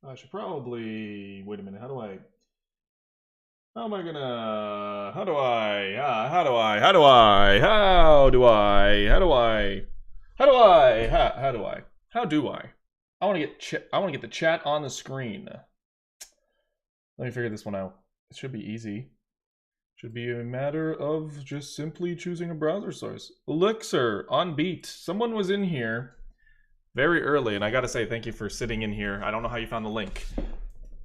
I should probably wait a minute. How am I gonna? How do I? How do I? How do I? How do I? How do I? How do I? How do I? How do I? I want to I want to get the chat on the screen. Let me figure this one out. It should be easy. Should be a matter of just simply choosing a browser source. Elixir on beat. Someone was in here very early, and I gotta say thank you for sitting in here. I don't know how you found the link.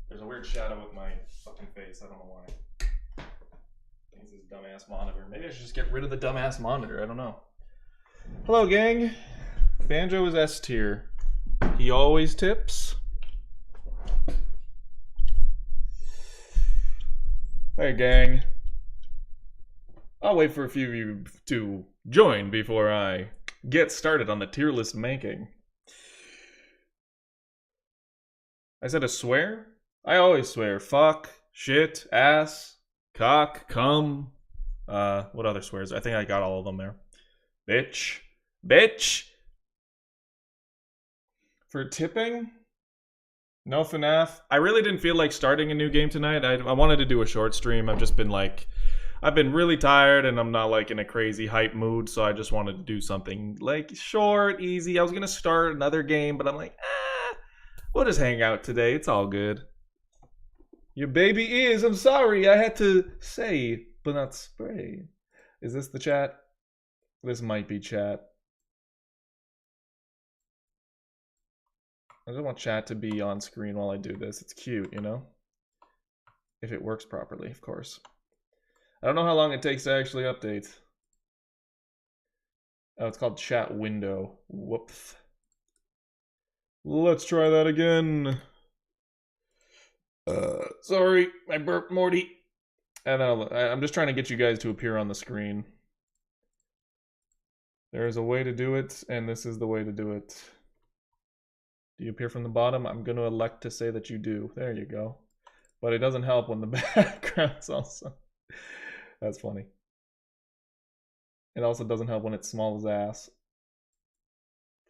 There's a weird shadow with my fucking face. I don't know why. I think it's this dumbass monitor. Maybe I should just get rid of the dumbass monitor. I don't know. Hello, gang. Banjo is S tier. He always tips. Hey, gang. I'll wait for a few of you to join before I get started on the tier list making. I said a swear? I always swear. Fuck, shit, ass, cock, cum. What other swears? I think I got all of them there. Bitch. Bitch! For tipping? No FNAF. I really didn't feel like starting a new game tonight. I wanted to do a short stream. I've been really tired and I'm not like in a crazy hype mood, so I just wanted to do something like short, easy. I was gonna start another game, but I'm like, we'll just hang out today. It's all good. Your baby is. I'm sorry. I had to say, but not spray. Is this the chat? This might be chat. I just want chat to be on screen while I do this. It's cute, you know? If it works properly, of course. I don't know how long it takes to actually update. Oh, it's called chat window. Whoops. Let's try that again. Sorry, I burped Morty. And then I'm just trying to get you guys to appear on the screen. There is a way to do it, and this is the way to do it. Do you appear from the bottom? I'm going to elect to say that you do. There you go. But it doesn't help when the background's also... That's funny. It also doesn't help when it's small as ass.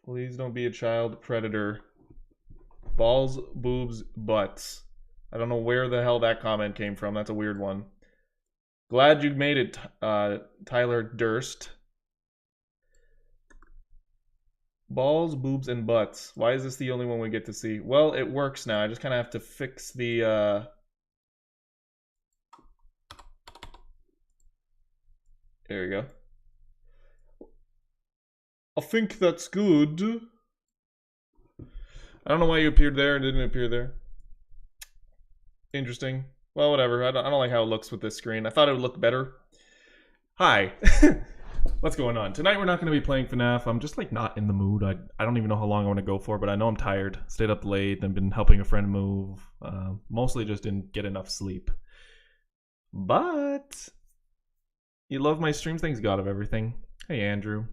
Please don't be a child predator. Balls, boobs, butts. I don't know where the hell that comment came from. That's a weird one. Glad you made it, Tyler Durst. Balls, boobs, and butts. Why is this the only one we get to see? Well, it works now. I just kind of have to fix the... There you go. I think that's good. I don't know why you appeared there and didn't appear there. Interesting. Well, whatever. I don't like how it looks with this screen. I thought it would look better. Hi. What's going on? Tonight we're not going to be playing FNAF. I'm just like not in the mood. I don't even know how long I want to go for, but I know I'm tired. Stayed up late and been helping a friend move. Mostly just didn't get enough sleep. But you love my streams? Thanks God of everything. Hey Andrew.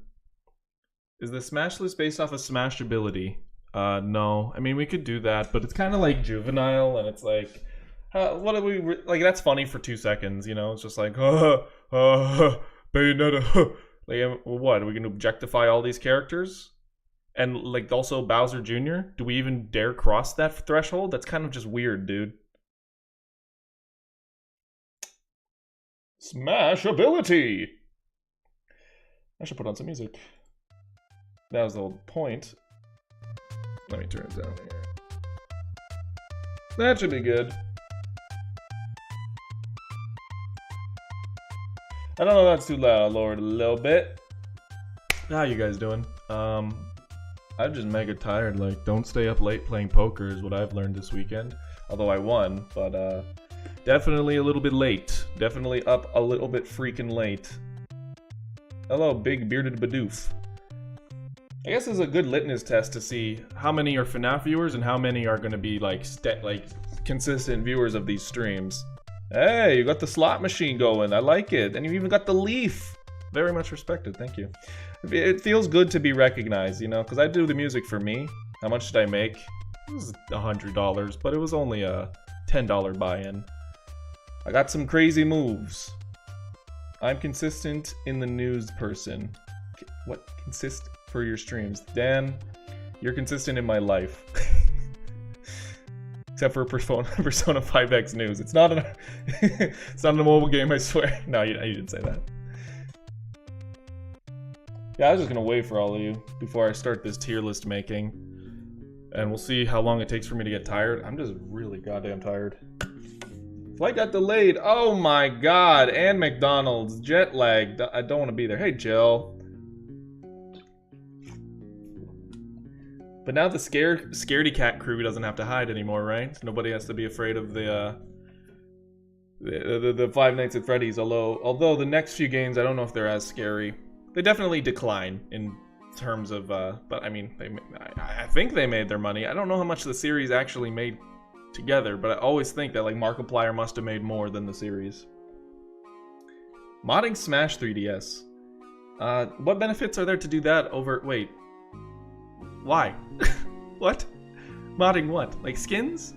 Is the Smash list based off of Smashability? No. I mean, we could do that, but it's kind of like juvenile, and it's like, what are we like? That's funny for 2 seconds, you know? It's just like, Bayonetta. Like, what? Are we gonna objectify all these characters? And like also Bowser Jr.? Do we even dare cross that threshold? That's kind of just weird, dude. Smashability. I should put on some music. That was the whole point. Let me turn it down here. That should be good. I don't know if that's too loud. I'll lower it a little bit. How you guys doing? I'm just mega tired. Like, don't stay up late playing poker is what I've learned this weekend. Although I won, but definitely a little bit late. Definitely up a little bit freaking late. Hello, big bearded Bidoof. I guess it's a good litmus test to see how many are FNAF viewers and how many are going to be like consistent viewers of these streams. Hey, you got the slot machine going. I like it. And you even got the leaf. Very much respected. Thank you. It feels good to be recognized, you know, because I do the music for me. How much did I make? It was $100, but it was only a $10 buy-in. I got some crazy moves. I'm consistent in the news person. What? Consist for your streams. Dan, you're consistent in my life. Except for Persona 5X news. It's not it's not a mobile game, I swear. No, you didn't say that. Yeah, I was just gonna wait for all of you before I start this tier list making. And we'll see how long it takes for me to get tired. I'm just really goddamn tired. Flight got delayed. Oh my god. And McDonald's. Jet lag. I don't want to be there. Hey, Jill. But now the Scaredy Cat crew doesn't have to hide anymore, right? Nobody has to be afraid of the Five Nights at Freddy's. Although the next few games, I don't know if they're as scary. They definitely decline in terms of, but I mean, I think they made their money. I don't know how much the series actually made together, but I always think that like Markiplier must have made more than the series. Modding Smash 3DS. What benefits are there to do that over? Wait. Why? What? Modding what? Like skins?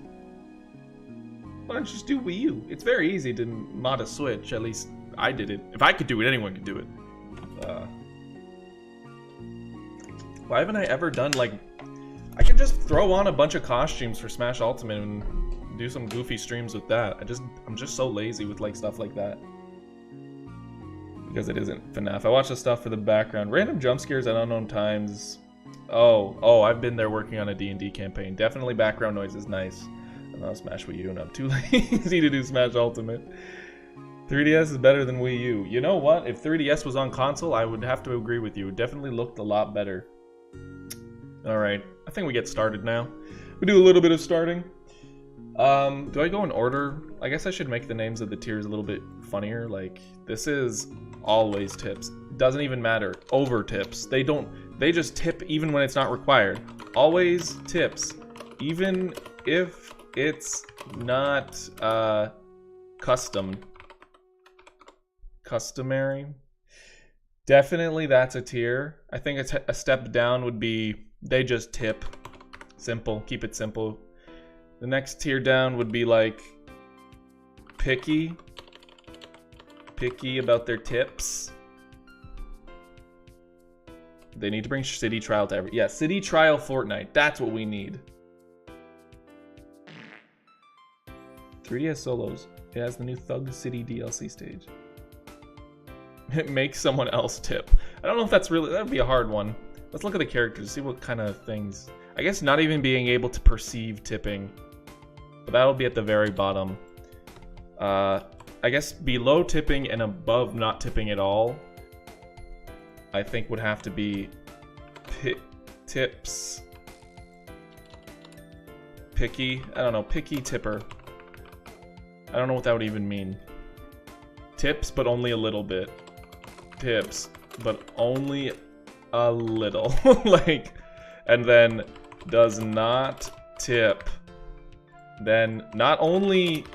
Why don't you just do Wii U? It's very easy to mod a Switch. At least I did it. If I could do it, anyone could do it. Why haven't I ever done like... I could just throw on a bunch of costumes for Smash Ultimate and do some goofy streams with that. I'm just so lazy with like stuff like that. Because it isn't FNAF. I watch the stuff for the background. Random jump scares at unknown times. Oh, I've been there working on a D&D campaign. Definitely background noise is nice. And I'll Smash Wii U and I'm too lazy to do Smash Ultimate. 3DS is better than Wii U. You know what? If 3DS was on console, I would have to agree with you. It definitely looked a lot better. Alright, I think we get started now. We do a little bit of starting. Do I go in order? I guess I should make the names of the tiers a little bit funnier. Like, this is always tips. Doesn't even matter. Over tips. They just tip even when it's not required. Always tips. Even if it's not, customary. Definitely that's a tier. I think a step down would be they just tip. Simple. Keep it simple. The next tier down would be like picky about their tips. They need to bring City Trial to yeah, City Trial Fortnite. That's what we need. 3DS Solos. It has the new Thug City DLC stage. It makes someone else tip. I don't know if that's really... That would be a hard one. Let's look at the characters, see what kind of things... I guess not even being able to perceive tipping. But that'll be at the very bottom. I guess below tipping and above not tipping at all, I think would have to be tips. Picky? I don't know. Picky tipper. I don't know what that would even mean. Tips, but only a little bit. Tips, but only a little. Like, and then does not tip. Then not only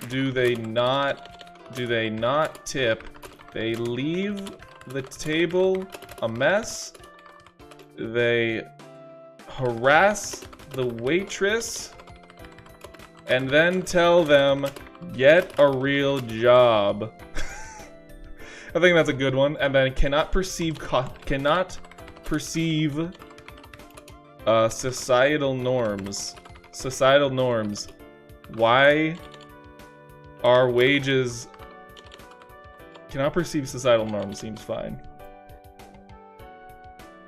do they not tip, they leave the table a mess. They harass the waitress and then tell them, get a real job. I think that's a good one. And then cannot perceive societal norms. Societal norms. Why are wages... Cannot perceive societal norms seems fine.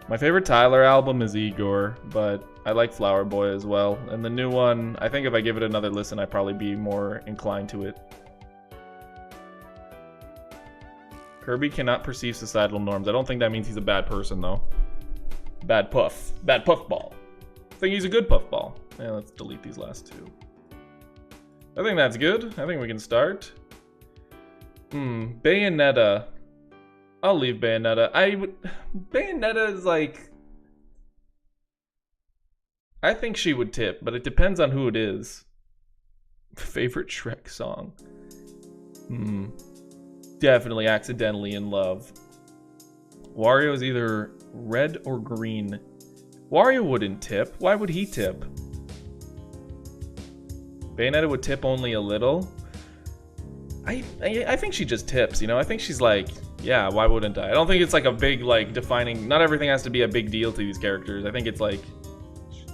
My favorite Tyler album is Igor, but I like Flower Boy as well. And the new one, I think if I give it another listen, I'd probably be more inclined to it. Kirby cannot perceive societal norms. I don't think that means he's a bad person, though. Bad puffball. I think he's a good puffball. Yeah, let's delete these last two. I think that's good. I think we can start. Bayonetta. I'll leave Bayonetta. Bayonetta is like... I think she would tip, but it depends on who it is. Favorite Shrek song? Definitely Accidentally in Love. Wario is either red or green. Wario wouldn't tip. Why would he tip? Bayonetta would tip only a little. I think she just tips, you know? I think she's like, yeah, why wouldn't I? I don't think it's like a big, like, defining... Not everything has to be a big deal to these characters. I think it's like,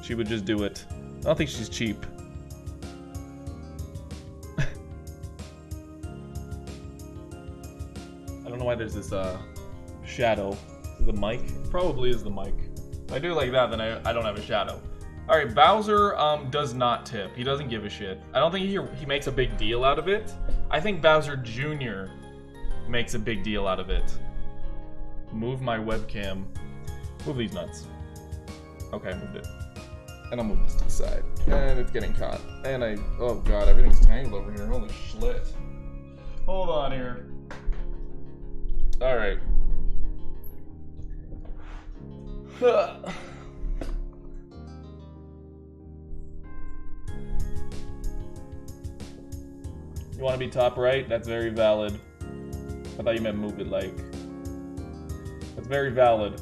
she would just do it. don't think she's cheap. I don't know why there's this shadow. Is it the mic? It probably is the mic. If I do it like that, then I don't have a shadow. Alright, Bowser does not tip. He doesn't give a shit. I don't think he makes a big deal out of it. I think Bowser Jr. makes a big deal out of it. Move my webcam. Move these nuts. Okay, I moved it. And I'll move this to the side. And it's getting caught. And oh god, everything's tangled over here. Holy shit. Hold on here. Alright. You want to be top right? That's very valid. I thought you meant move it like. That's very valid.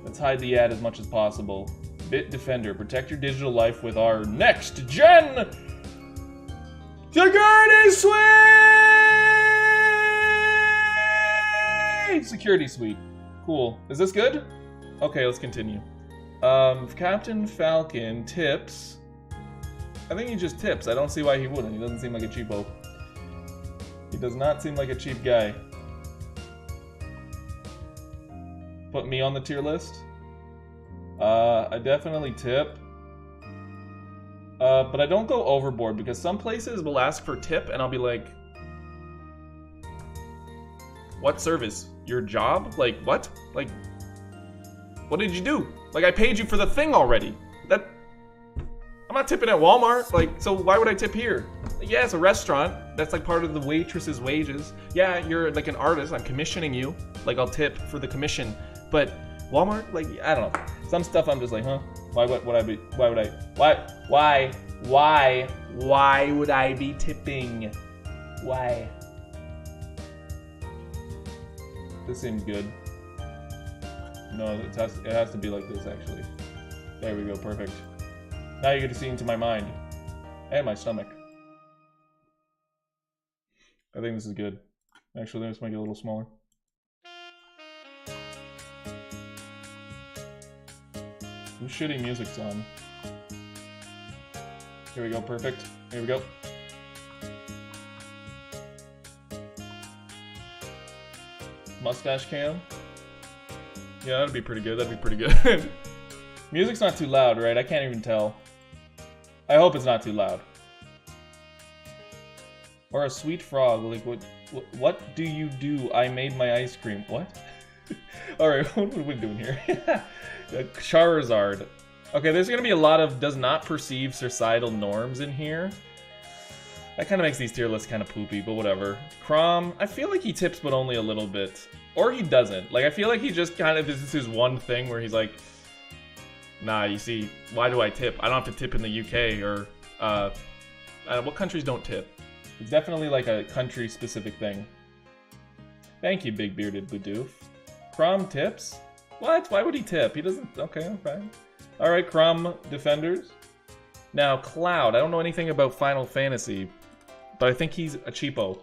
Let's hide the ad as much as possible. Bitdefender, protect your digital life with our next gen security suite! Security suite. Cool. Is this good? Okay, let's continue. Captain Falcon tips. I think he just tips. I don't see why he wouldn't. He doesn't seem like a cheapo. He does not seem like a cheap guy. Put me on the tier list. I definitely tip. But I don't go overboard because some places will ask for tip and I'll be like, what service? Your job? Like, what? Like, what did you do? Like, I paid you for the thing already. I'm not tipping at Walmart, like, so why would I tip here? Like, yeah, it's a restaurant. That's like part of the waitress's wages. Yeah, you're like an artist. I'm commissioning you. Like, I'll tip for the commission. But Walmart, like, I don't know. Some stuff I'm just like, huh? Why would I be tipping? Why? This seems good. No, it has to be like this, actually. There we go, perfect. Now you get to see into my mind. And my stomach. I think this is good. Actually, let's make it a little smaller. Whose shitty music's on? Here we go, perfect. Here we go. Mustache cam. Yeah, that'd be pretty good. That'd be pretty good. Music's not too loud, right? I can't even tell. I hope it's not too loud. Or a sweet frog. Like, what do you do? I made my ice cream. What? Alright, what are we doing here? Charizard. Okay, there's gonna be a lot of does not perceive societal norms in here. That kind of makes these tier lists kind of poopy, but whatever. Chrom, I feel like he tips, but only a little bit. Or he doesn't. Like, I feel like he just kind of, this is his one thing where he's like, nah, you see, why do I tip? I don't have to tip in the UK, or, what countries don't tip? It's definitely like a country-specific thing. Thank you, big bearded Bidoof. Chrom tips? What? Why would he tip? He doesn't, okay, fine. Alright, Chrom defenders. Now, Cloud, I don't know anything about Final Fantasy, but I think he's a cheapo.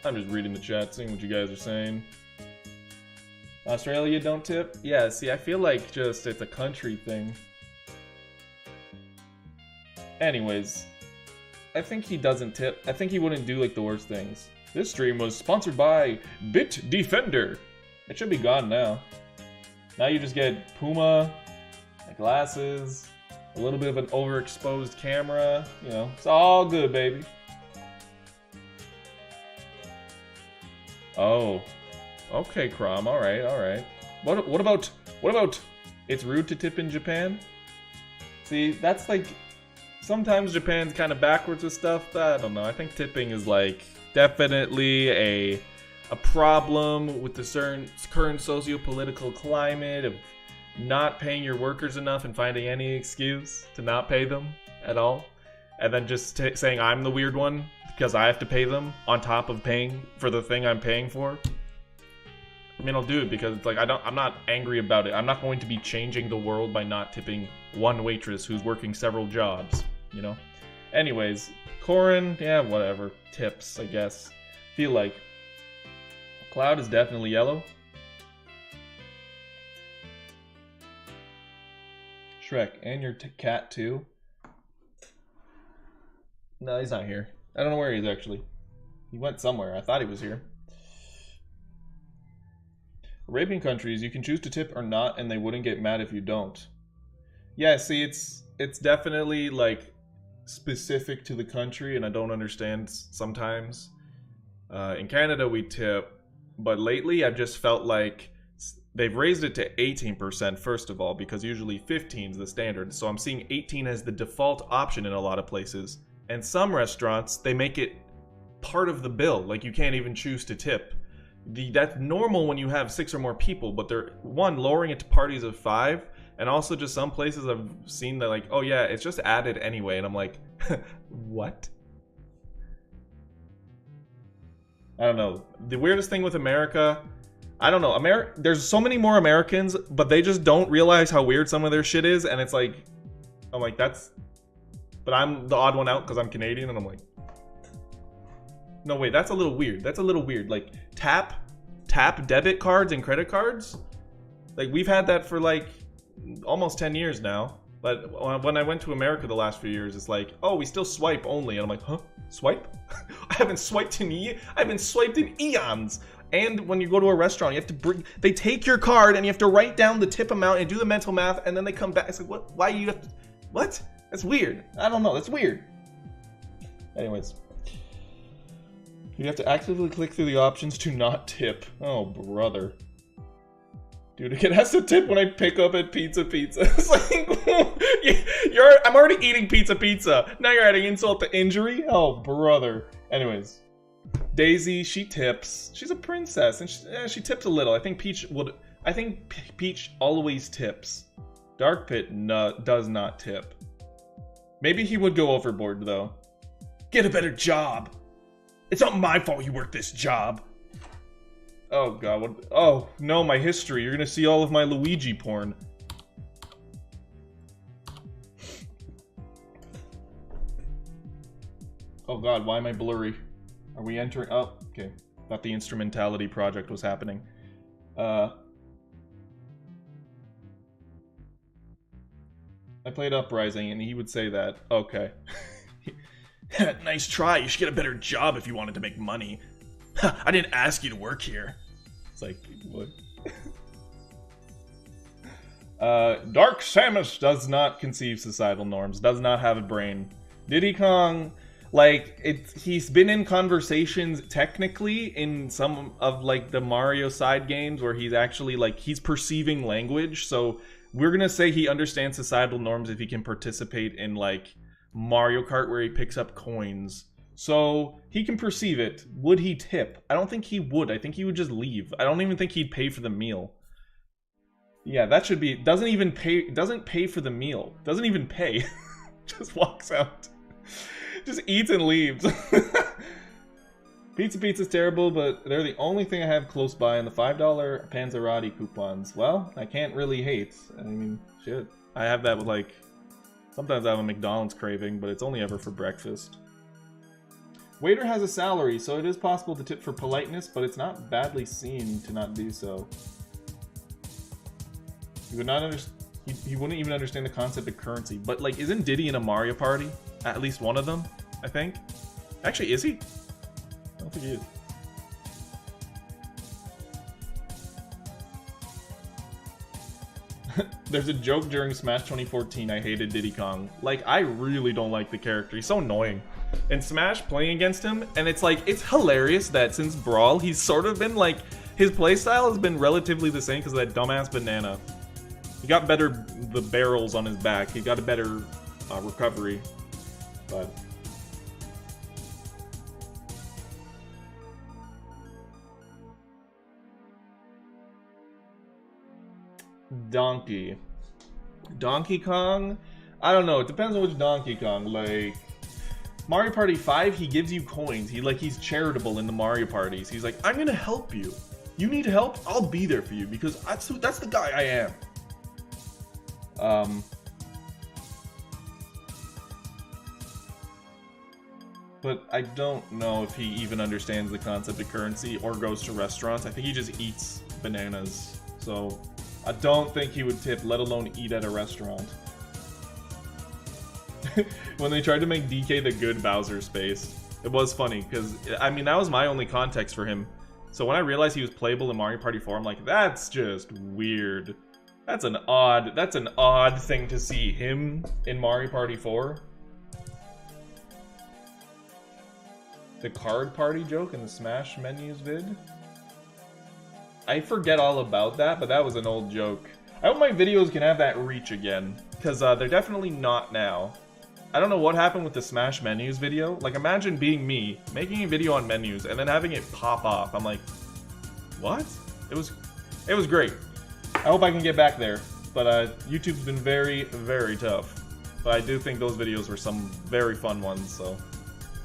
I'm just reading the chat, seeing what you guys are saying. Australia don't tip? Yeah, see, I feel like just it's a country thing. Anyways, I think he doesn't tip. I think he wouldn't do like the worst things. This stream was sponsored by Bitdefender. It should be gone now. Now you just get Puma, glasses, a little bit of an overexposed camera. You know, it's all good, baby. Oh, okay, Chrom. All right, all right. What about it's rude to tip in Japan? See, that's like sometimes Japan's kind of backwards with stuff. I don't know. I think tipping is like definitely a problem with the current socio-political climate of not paying your workers enough and finding any excuse to not pay them at all, and then just saying I'm the weird one because I have to pay them on top of paying for the thing I'm paying for. I mean, I'll do it because it's like I'm not angry about it. I'm not going to be changing the world by not tipping one waitress who's working several jobs, you know? Anyways, Corrin, yeah, whatever. Tips, I guess. Feel like. Cloud is definitely yellow. Shrek, and your cat too. No, he's not here. I don't know where he is actually. He went somewhere. I thought he was here. Arabian countries, you can choose to tip or not, and they wouldn't get mad if you don't. Yeah, see, it's definitely like specific to the country, and I don't understand sometimes. In Canada, we tip, but lately I've just felt like they've raised it to 18% first of all, because usually 15 is the standard. So I'm seeing 18 as the default option in a lot of places. And some restaurants, they make it part of the bill. Like you can't even choose to tip. That's normal when you have 6 or more people, but they're, one, lowering it to parties of 5, and also just some places I've seen that like, oh yeah, it's just added anyway, and I'm like, what? I don't know. The weirdest thing with America, I don't know. There's so many more Americans, but they just don't realize how weird some of their shit is, and it's like, I'm like, that's... But I'm the odd one out because I'm Canadian, and I'm like... No, wait, that's a little weird. That's a little weird. Like, tap debit cards and credit cards? Like, we've had that for, like, almost 10 years now. But when I went to America the last few years, it's like, oh, we still swipe only. And I'm like, huh? Swipe? I haven't swiped in eons. And when you go to a restaurant, you have to they take your card and you have to write down the tip amount and do the mental math, and then they come back. It's like, what? Why you have to... What? That's weird. I don't know. That's weird. Anyways. You have to actively click through the options to not tip. Oh, brother. Dude, it has to tip when I pick up at Pizza Pizza. It's like, I'm already eating Pizza. Now you're adding insult to injury? Oh, brother. Anyways. Daisy, she tips. She's a princess, and she tips a little. I think Peach always tips. Dark Pit does not tip. Maybe he would go overboard, though. Get a better job. It's not my fault you work this job. Oh god, what? Oh no, my history. You're gonna see all of my Luigi porn. Oh god, why am I blurry? Are we entering? Oh, okay. Thought the instrumentality project was happening. I played Uprising and he would say that. Okay. Nice try. You should get a better job if you wanted to make money. I didn't ask you to work here. It's like, what? Dark Samus does not conceive societal norms, does not have a brain. Diddy Kong, like, he's been in conversations technically in some of, like, the Mario side games where he's actually, like, he's perceiving language, so we're gonna say he understands societal norms if he can participate in, like, Mario Kart where he picks up coins. So, he can perceive it. Would he tip? I don't think he would. I think he would just leave. I don't even think he'd pay for the meal. Yeah, that should be... Doesn't pay for the meal. Doesn't even pay. Just walks out. Just eats and leaves. Pizza's terrible, but they're the only thing I have close by in the $5 Panzerotti coupons. Well, I can't really hate. I mean, shit. I have that with, like... Sometimes I have a McDonald's craving, but it's only ever for breakfast. Waiter has a salary, so it is possible to tip for politeness, but it's not badly seen to not do so. He would not he wouldn't even understand the concept of currency. But, like, isn't Diddy in a Mario Party? At least one of them, I think. Actually, is he? I don't think he is. There's a joke during Smash 2014, I hated Diddy Kong. Like, I really don't like the character. He's so annoying. In Smash, playing against him, and it's like, it's hilarious that since Brawl, he's sort of been like, his playstyle has been relatively the same because of that dumbass banana. He got better, the barrels on his back. He got a better recovery, but... Donkey Kong? I don't know, it depends on which Donkey Kong, like... Mario Party 5, he gives you coins. He's charitable in the Mario parties. He's like, I'm gonna help you. You need help? I'll be there for you because that's the guy I am. but I don't know if he even understands the concept of currency or goes to restaurants. I think he just eats bananas. So I don't think he would tip, let alone eat at a restaurant. When they tried to make DK the good Bowser space, it was funny, because, I mean, that was my only context for him. So when I realized he was playable in Mario Party 4, I'm like, that's just weird. That's an odd thing to see him in Mario Party 4. The card party joke in the Smash menus vid? I forget all about that, but that was an old joke. I hope my videos can have that reach again, because they're definitely not now. I don't know what happened with the Smash menus video. Like, imagine being me, making a video on menus, and then having it pop off. I'm like, what? It was great. I hope I can get back there. But YouTube's been very, very tough. But I do think those videos were some very fun ones, so.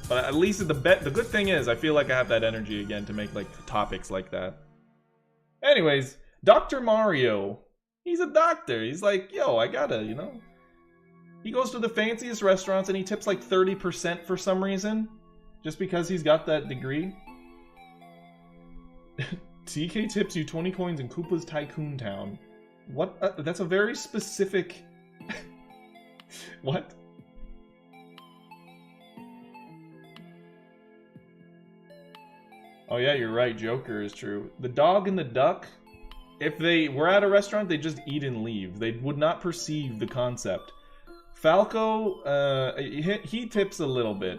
But at least the good thing is, I feel like I have that energy again to make, like, topics like that. Anyways, Dr. Mario. He's a doctor. He's like, yo, I gotta, you know. He goes to the fanciest restaurants and he tips like 30% for some reason. Just because he's got that degree. TK tips you 20 coins in Koopa's Tycoon Town. What? That's a very specific... What? Oh yeah, you're right, Joker is true. The dog and the duck, if they were at a restaurant, they'd just eat and leave. They would not perceive the concept. Falco, he tips a little bit.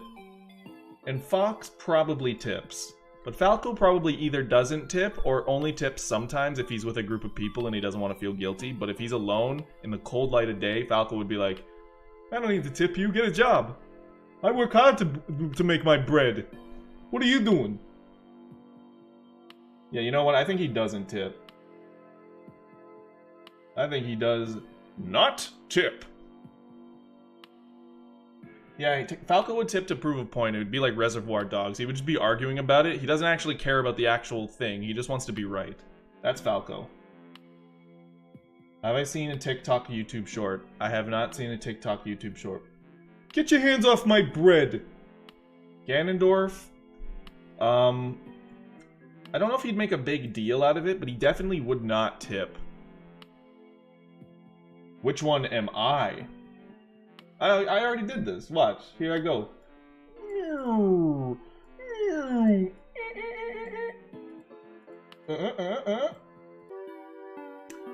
And Fox probably tips. But Falco probably either doesn't tip or only tips sometimes if he's with a group of people and he doesn't want to feel guilty. But if he's alone in the cold light of day, Falco would be like, I don't need to tip you, get a job. I work hard to make my bread. What are you doing? Yeah, you know what? I think he doesn't tip. I think he does not tip. Yeah, Falco would tip to prove a point. It would be like Reservoir Dogs. He would just be arguing about it. He doesn't actually care about the actual thing. He just wants to be right. That's Falco. Have I seen a TikTok YouTube short? I have not seen a TikTok YouTube short. Get your hands off my bread! Ganondorf? I don't know if he'd make a big deal out of it, but he definitely would not tip. Which one am I? I already did this. Watch. Here I go.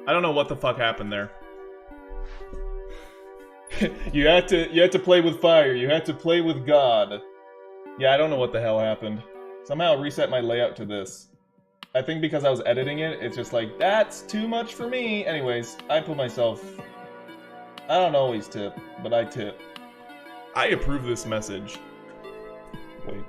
I don't know what the fuck happened there. You had to play with fire. You had to play with God. Yeah, I don't know what the hell happened. Somehow reset my layout to this. I think because I was editing it, it's just like, that's too much for me. Anyways, I put myself... I don't always tip, but I tip. I approve this message. Wait.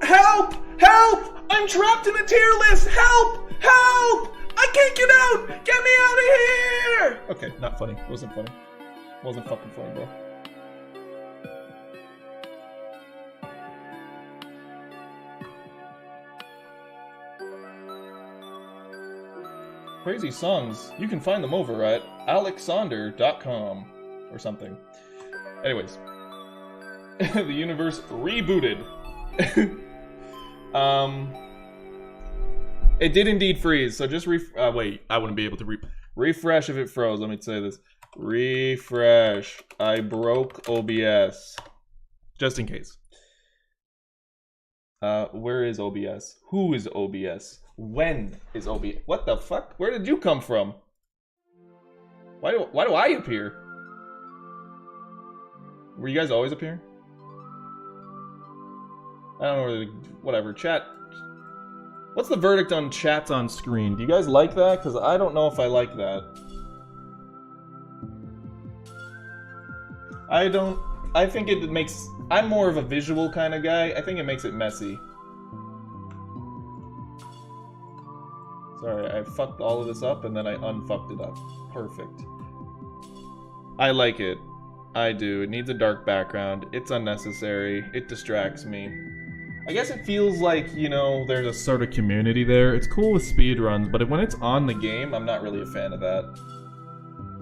Help! Help! I'm trapped in a tier list! Help! Help! I can't get out! Get me out of here! Okay, not funny. Wasn't funny. Wasn't fucking funny, bro. Crazy songs. You can find them over at alexander.com or something. Anyways. The universe rebooted. It did indeed freeze, so just wait, I wouldn't be able to refresh if it froze. Let me say this. Refresh. I broke OBS. Just in case. Where is OBS? Who is OBS? When is OBS? What the fuck? Where did you come from? Why do I appear? Were you guys always appearing? I don't know, whatever. Chat. What's the verdict on chats on screen? Do you guys like that? Because I don't know if I like that. I think it makes... I'm more of a visual kind of guy. I think it makes it messy. Sorry, I fucked all of this up and then I unfucked it up. Perfect. I like it. I do. It needs a dark background. It's unnecessary. It distracts me. I guess it feels like, you know, there's a sort of community there. It's cool with speedruns, but when it's on the game, I'm not really a fan of that.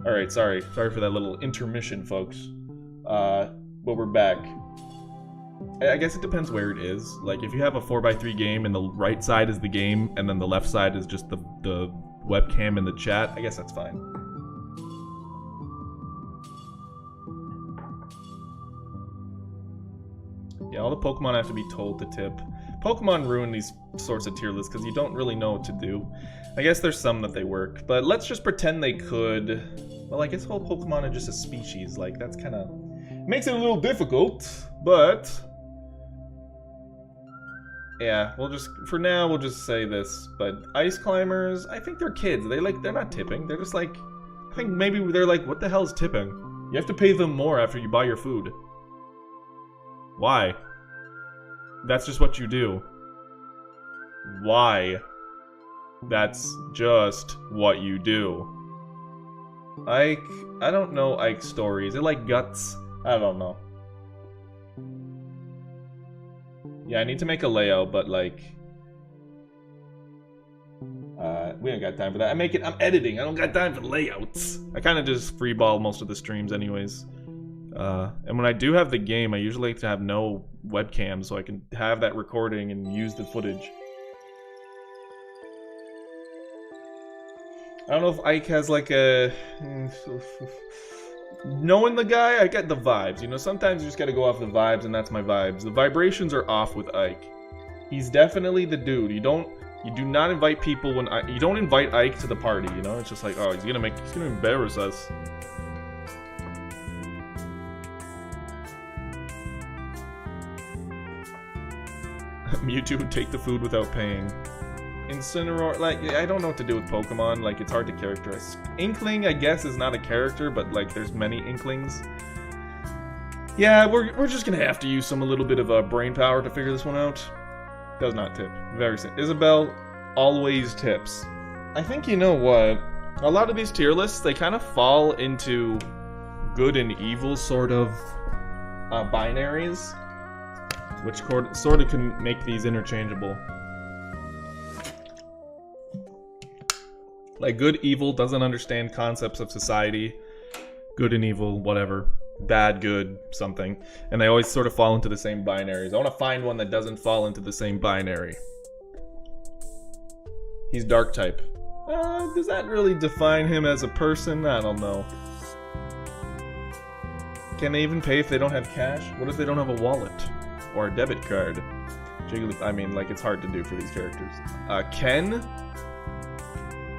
Alright, sorry. Sorry for that little intermission, folks. But we're back. I guess it depends where it is. Like, if you have a 4x3 game and the right side is the game, and then the left side is just the webcam and the chat, I guess that's fine. Yeah, all the Pokemon have to be told to tip. Pokemon ruin these sorts of tier lists because you don't really know what to do. I guess there's some that they work, but let's just pretend they could. Well, I guess all Pokemon are just a species. Like, that's kind of makes it a little difficult, but yeah, for now we'll just say this. But ice climbers, I think they're kids. They're not tipping. They're just like, I think maybe they're like, what the hell is tipping? You have to pay them more after you buy your food. Why? That's just what you do. Why? That's just what you do. Ike, I don't know Ike's story. Is it like Guts? I don't know. Yeah, I need to make a layout, but like, we ain't got time for that. I'm editing. I don't got time for layouts. I kind of just freeball most of the streams anyways. And when I do have the game, I usually like to have no webcam so I can have that recording and use the footage. I don't know if Ike has like a... Knowing the guy, I get the vibes. You know, sometimes you just gotta go off the vibes, and that's my vibes. The vibrations are off with Ike. He's definitely the dude. You do not invite people when you don't invite Ike to the party, you know? It's just like, oh, he's gonna embarrass us. Mewtwo would take the food without paying. Incineroar, like, I don't know what to do with Pokemon, like, it's hard to characterize. Inkling, I guess, is not a character, but, like, there's many Inklings. Yeah, we're just gonna have to use a little bit of brain power to figure this one out. Does not tip. Very simple. Isabelle always tips. I think, you know what? A lot of these tier lists, they kind of fall into good and evil sort of binaries, which sort of can make these interchangeable. Like, good, evil, doesn't understand concepts of society. Good and evil, whatever. Bad, good, something. And they always sort of fall into the same binaries. I want to find one that doesn't fall into the same binary. He's dark type. Does that really define him as a person? I don't know. Can they even pay if they don't have cash? What if they don't have a wallet? Or a debit card? Jigglypuff, I mean, like, it's hard to do for these characters. Ken?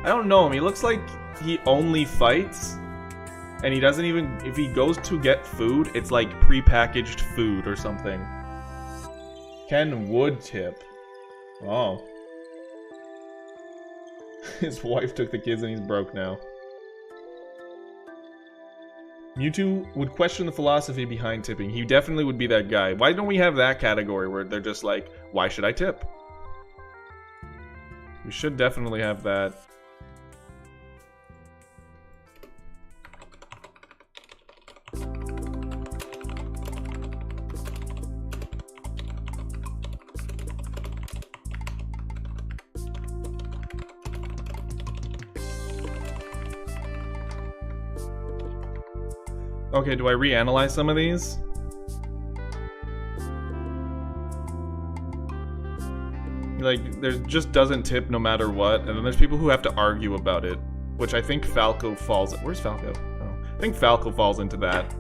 I don't know him. He looks like he only fights, and he doesn't even... If he goes to get food, it's like prepackaged food or something. Ken would tip. Oh. His wife took the kids and he's broke now. Mewtwo would question the philosophy behind tipping. He definitely would be that guy. Why don't we have that category where they're just like, why should I tip? We should definitely have that. Okay, do I reanalyze some of these? Like, there just doesn't tip no matter what, and then there's people who have to argue about it, which I think Falco falls... Where's Falco? Oh. I think Falco falls into that.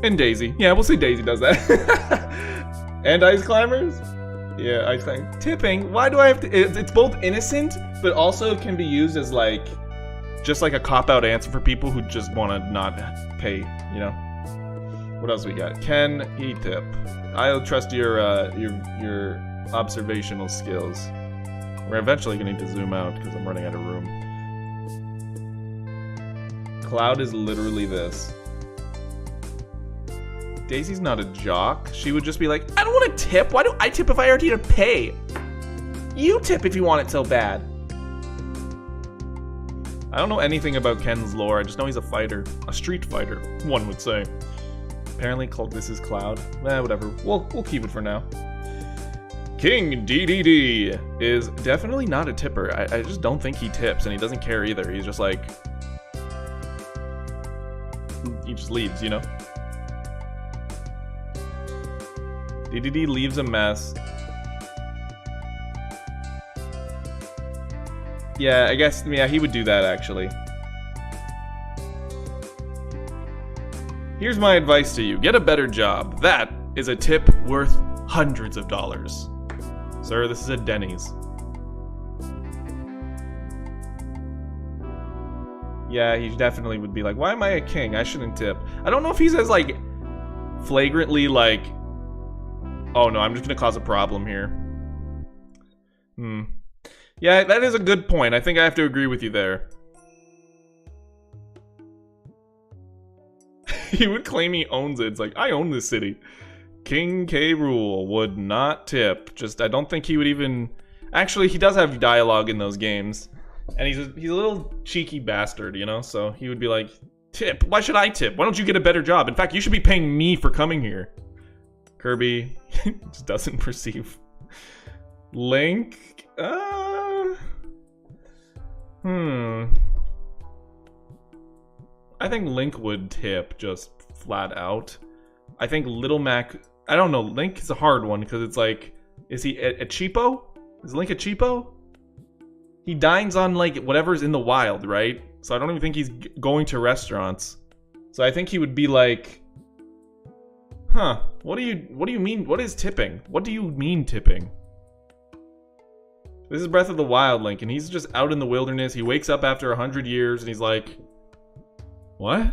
And Daisy. Yeah, we'll say Daisy does that. And Ice Climbers? Yeah, Ice Climbers. Tipping? Why do I have to... It's both innocent, but also can be used as, like, just like a cop-out answer for people who just want to not pay, you know? What else we got? Can he tip? I'll trust your observational skills. We're eventually going to need to zoom out because I'm running out of room. Cloud is literally this. Daisy's not a jock. She would just be like, I don't want to tip. Why do I tip if I already had to pay? You tip if you want it so bad. I don't know anything about Ken's lore. I just know he's a fighter. A street fighter, one would say. Apparently this is Cloud. Whatever. We'll keep it for now. King DDD is definitely not a tipper. I just don't think he tips, and he doesn't care either. He's just like, he just leaves, you know? DDD leaves a mess. Yeah, I guess, yeah, he would do that, actually. Here's my advice to you. Get a better job. That is a tip worth hundreds of dollars. Sir, this is a Denny's. Yeah, he definitely would be like, why am I a king? I shouldn't tip. I don't know if he's as, like, flagrantly, like, oh no, I'm just gonna cause a problem here. Yeah, that is a good point. I think I have to agree with you there. He would claim he owns it. It's like, I own this city. King K. Rool would not tip. Just, I don't think he would even... Actually, he does have dialogue in those games. And he's a little cheeky bastard, you know? So he would be like, tip? Why should I tip? Why don't you get a better job? In fact, you should be paying me for coming here. Kirby just doesn't perceive. Link? I think Link would tip just flat out. I think Little Mac... I don't know. Link is a hard one because it's like... Is he a cheapo? Is Link a cheapo? He dines on like whatever's in the wild, right? So I don't even think he's going to restaurants. So I think he would be like... Huh. What do you mean? What is tipping? What do you mean tipping? This is Breath of the Wild Link and he's just out in the wilderness. He wakes up after 100 years and he's like... What?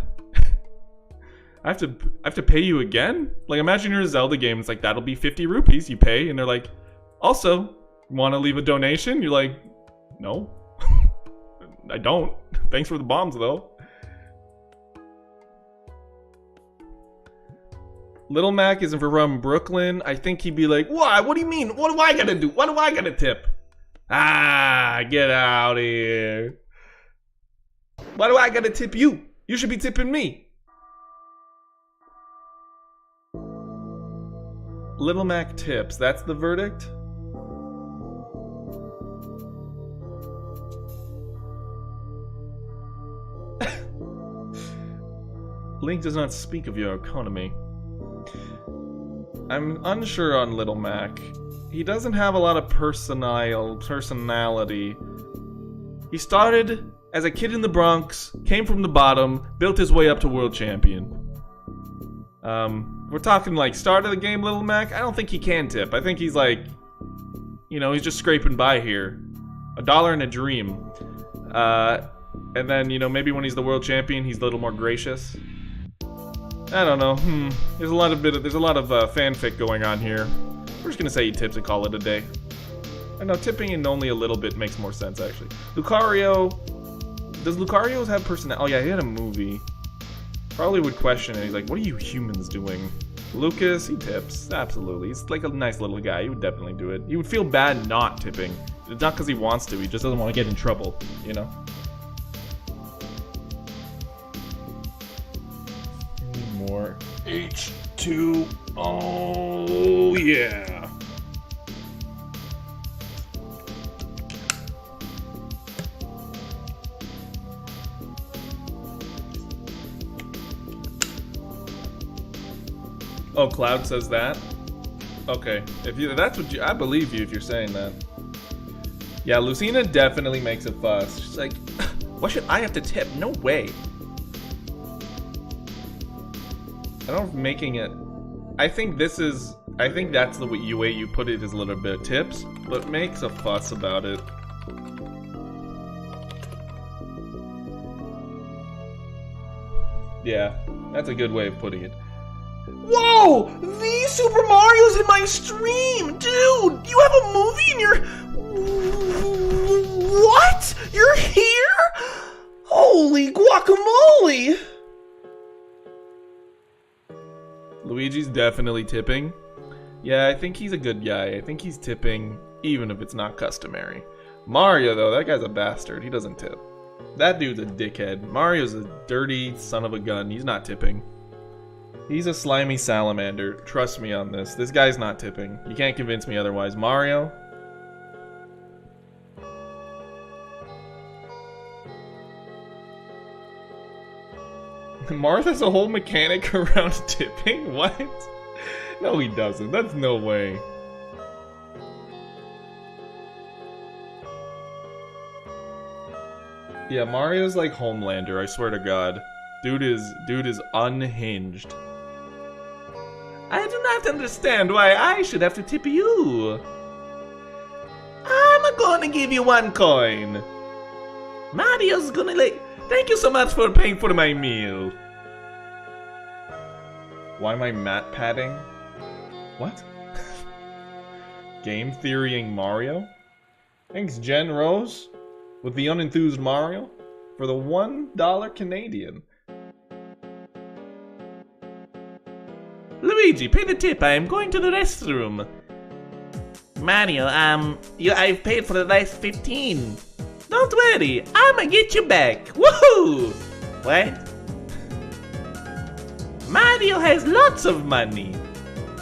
I have to pay you again? Like, imagine you're a Zelda game. It's like, that'll be 50 rupees you pay. And they're like, also, want to leave a donation? You're like, no. I don't. Thanks for the bombs, though. Little Mac is from Brooklyn. I think he'd be like, what? What do you mean? What do I gotta do? What do I gotta tip? Ah, get out of here. Why do I gotta tip you? You should be tipping me. Little Mac tips. That's the verdict? Link does not speak of your economy. I'm unsure on Little Mac. He doesn't have a lot of personality. He started as a kid in the Bronx, came from the bottom, built his way up to world champion. We're talking like start of the game Little Mac. I don't think he can tip. I think he's like, you know, he's just scraping by here. $1 and a dream. And then, you know, maybe when he's the world champion, he's a little more gracious. I don't know. There's a lot of fanfic going on here. We're just gonna say he tips and call it a day. I know tipping in only a little bit makes more sense actually. Lucario. Does Lucario have personality? Oh yeah, he had a movie. Probably would question it. He's like, what are you humans doing? Lucas, he tips. Absolutely. He's like a nice little guy. He would definitely do it. He would feel bad not tipping. It's not because he wants to. He just doesn't want to get in trouble, you know? More H2. Oh, yeah. Oh, Cloud says that? Okay. That's what I believe you if you're saying that. Yeah, Lucina definitely makes a fuss. She's like, why should I have to tip? No way. I don't know if making it... I think that's the way you put it is a little bit of tips, but makes a fuss about it. Yeah, that's a good way of putting it. Whoa! The Super Mario's in my stream! Dude! You have a movie in your... What? You're here? Holy guacamole! Luigi's definitely tipping. Yeah, I think he's a good guy. I think he's tipping, even if it's not customary. Mario, though, that guy's a bastard. He doesn't tip. That dude's a dickhead. Mario's a dirty son of a gun. He's not tipping. He's a slimy salamander. Trust me on this. This guy's not tipping. You can't convince me otherwise. Mario? Marth has a whole mechanic around tipping? What? No, he doesn't. That's no way. Yeah, Mario's like Homelander, I swear to God. Dude is unhinged. I do not understand why I should have to tip you. I'm gonna give you 1 coin. Mario's gonna like... Thank you so much for paying for my meal. Why am I mat padding? What? Game theorying Mario? Thanks, Jen Rose, with the unenthused Mario, for the $1 Canadian. Luigi, pay the tip. I am going to the restroom. Mario, I've paid for the last 15. Don't worry, I'ma get you back. Woohoo! What? Mario has lots of money.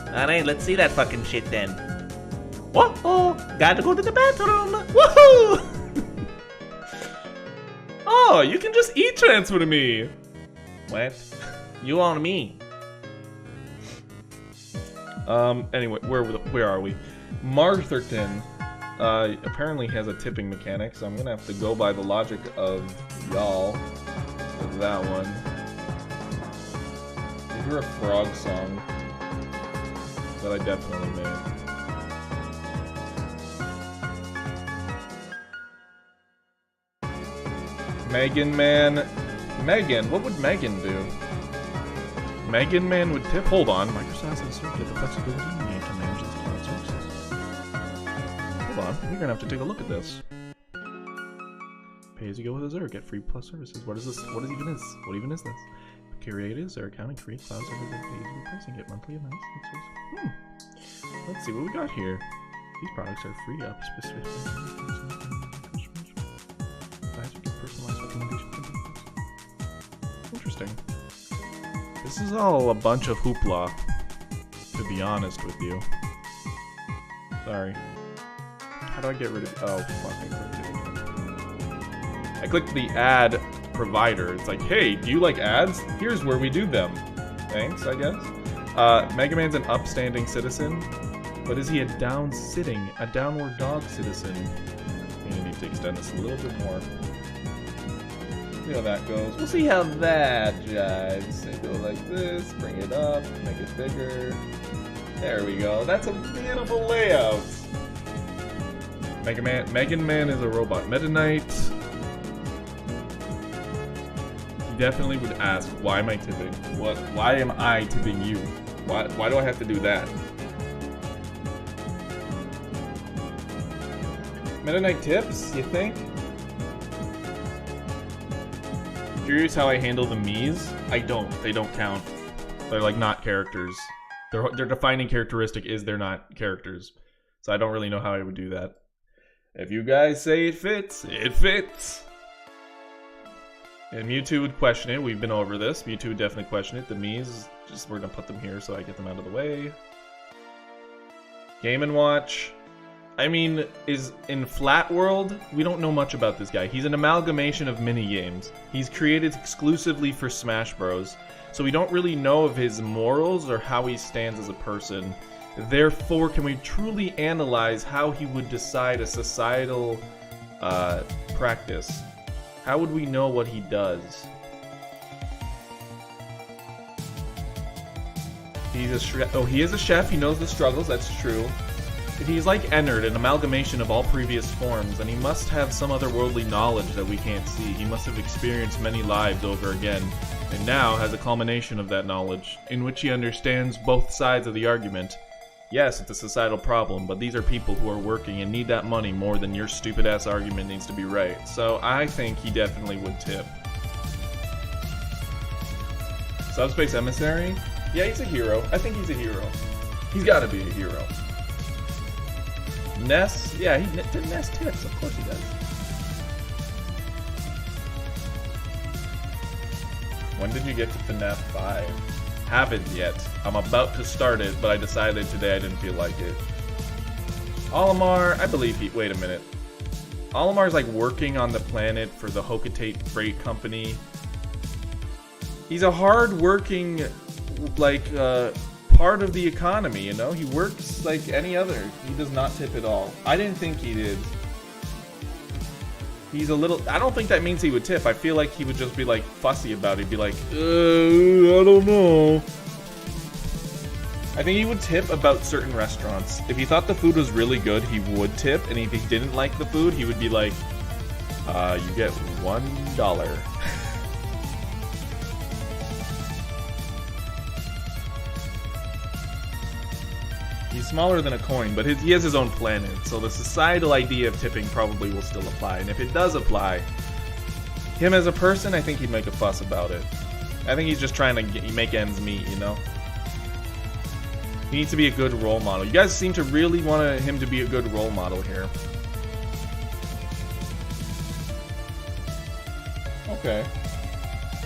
Alright, let's see that fucking shit then. Whoa! Gotta go to the bathroom. Woohoo! Oh, you can just e-transfer to me. What? You on me? Anyway, where are we? Martherton apparently has a tipping mechanic, so I'm gonna have to go by the logic of y'all with that one. I hear a frog song that I definitely made. Megan Man. Megan, what would Megan do? Megan Man would tip. Hold on. Microsoft has circuit the flexibility you need to manage its cloud services. Hold on. We're gonna have to take a look at this. Pay as you go with Azure. Get free plus services. What is this? What even is this? Create Azure account and create cloud services. Pay as you go pricing. Get monthly amounts. Let's see what we got here. These products are free up specifically. Personalized recommendations. Interesting. This is all a bunch of hoopla, to be honest with you. Sorry. How do I get rid of... Oh, fuck, I clicked the ad provider. It's like, hey, do you like ads? Here's where we do them. Thanks, I guess. Mega Man's an upstanding citizen, but is he a downward dog citizen? I need to extend this a little bit more. See how that goes. We'll see how that jives. So go like this, bring it up, make it bigger. There we go. That's a beautiful layout. Megan Man is a robot. Meta Knight. He definitely would ask, why am I tipping? Why am I tipping you? Why do I have to do that? Meta Knight tips, you think? Curious how I handle the Mii's? I don't. They don't count. They're like not characters. Their defining characteristic is they're not characters. So I don't really know how I would do that. If you guys say it fits, it fits. And Mewtwo would question it. We've been over this. Mewtwo would definitely question it. The Mii's, just we're gonna put them here so I get them out of the way. Game & Watch. I mean, is in Flat World, we don't know much about this guy. He's an amalgamation of mini-games. He's created exclusively for Smash Bros. So we don't really know of his morals or how he stands as a person. Therefore, can we truly analyze how he would decide a societal practice? How would we know what he does? He is a chef. He knows the struggles. That's true. If he's like Ennard, an amalgamation of all previous forms, then he must have some otherworldly knowledge that we can't see. He must have experienced many lives over again, and now has a culmination of that knowledge, in which he understands both sides of the argument. Yes, it's a societal problem, but these are people who are working and need that money more than your stupid-ass argument needs to be right. So I think he definitely would tip. Subspace Emissary? Yeah, he's a hero. I think he's a hero. He's gotta be a hero. Ness? Yeah, Ness tips. Of course he does. When did you get to FNAF 5? Haven't yet. I'm about to start it, but I decided today I didn't feel like it. Olimar, I believe he... Wait a minute. Olimar's like working on the planet for the Hocotate Freight Company. He's a hard-working, like, part of the economy, you know? He works like any other. He does not tip at all. I didn't think he did. He's a little... I don't think that means he would tip. I feel like he would just be, like, fussy about it. He'd be like, I don't know. I think he would tip about certain restaurants. If he thought the food was really good, he would tip. And if he didn't like the food, he would be like, you get $1. He's smaller than a coin, but he has his own planet, so the societal idea of tipping probably will still apply. And if it does apply, him as a person, I think he'd make a fuss about it. I think he's just trying to make ends meet, you know? He needs to be a good role model. You guys seem to really want him to be a good role model here. Okay.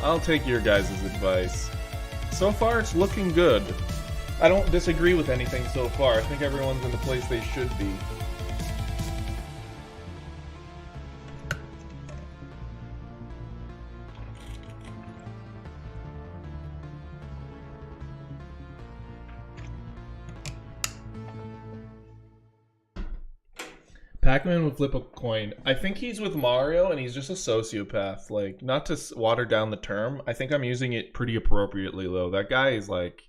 I'll take your guys' advice. So far, it's looking good. I don't disagree with anything so far. I think everyone's in the place they should be. Pac-Man would flip a coin. I think he's with Mario and he's just a sociopath. Like, not to water down the term. I think I'm using it pretty appropriately, though. That guy is like...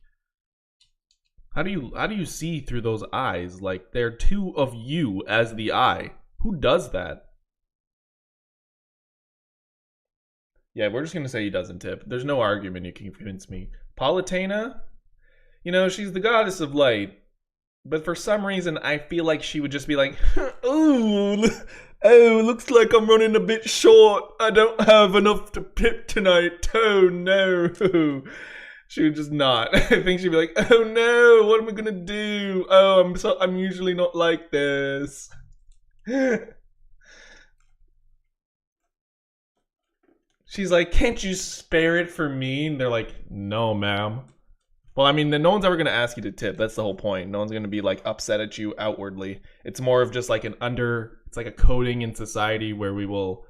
How do you see through those eyes? Like, there are two of you as the eye. Who does that? Yeah, we're just gonna say he doesn't tip. There's no argument you can convince me. Palutena? You know, she's the goddess of light. But for some reason, I feel like she would just be like, oh, looks like I'm running a bit short. I don't have enough to tip tonight. Oh, no. She would just not. I think she'd be like, oh no, what am I gonna do? Oh, I'm usually not like this. She's like, can't you spare it for me? And they're like, no, ma'am. Well, I mean, no one's ever gonna ask you to tip. That's the whole point. No one's gonna be like upset at you outwardly. It's more of just like it's like a coding in society where we will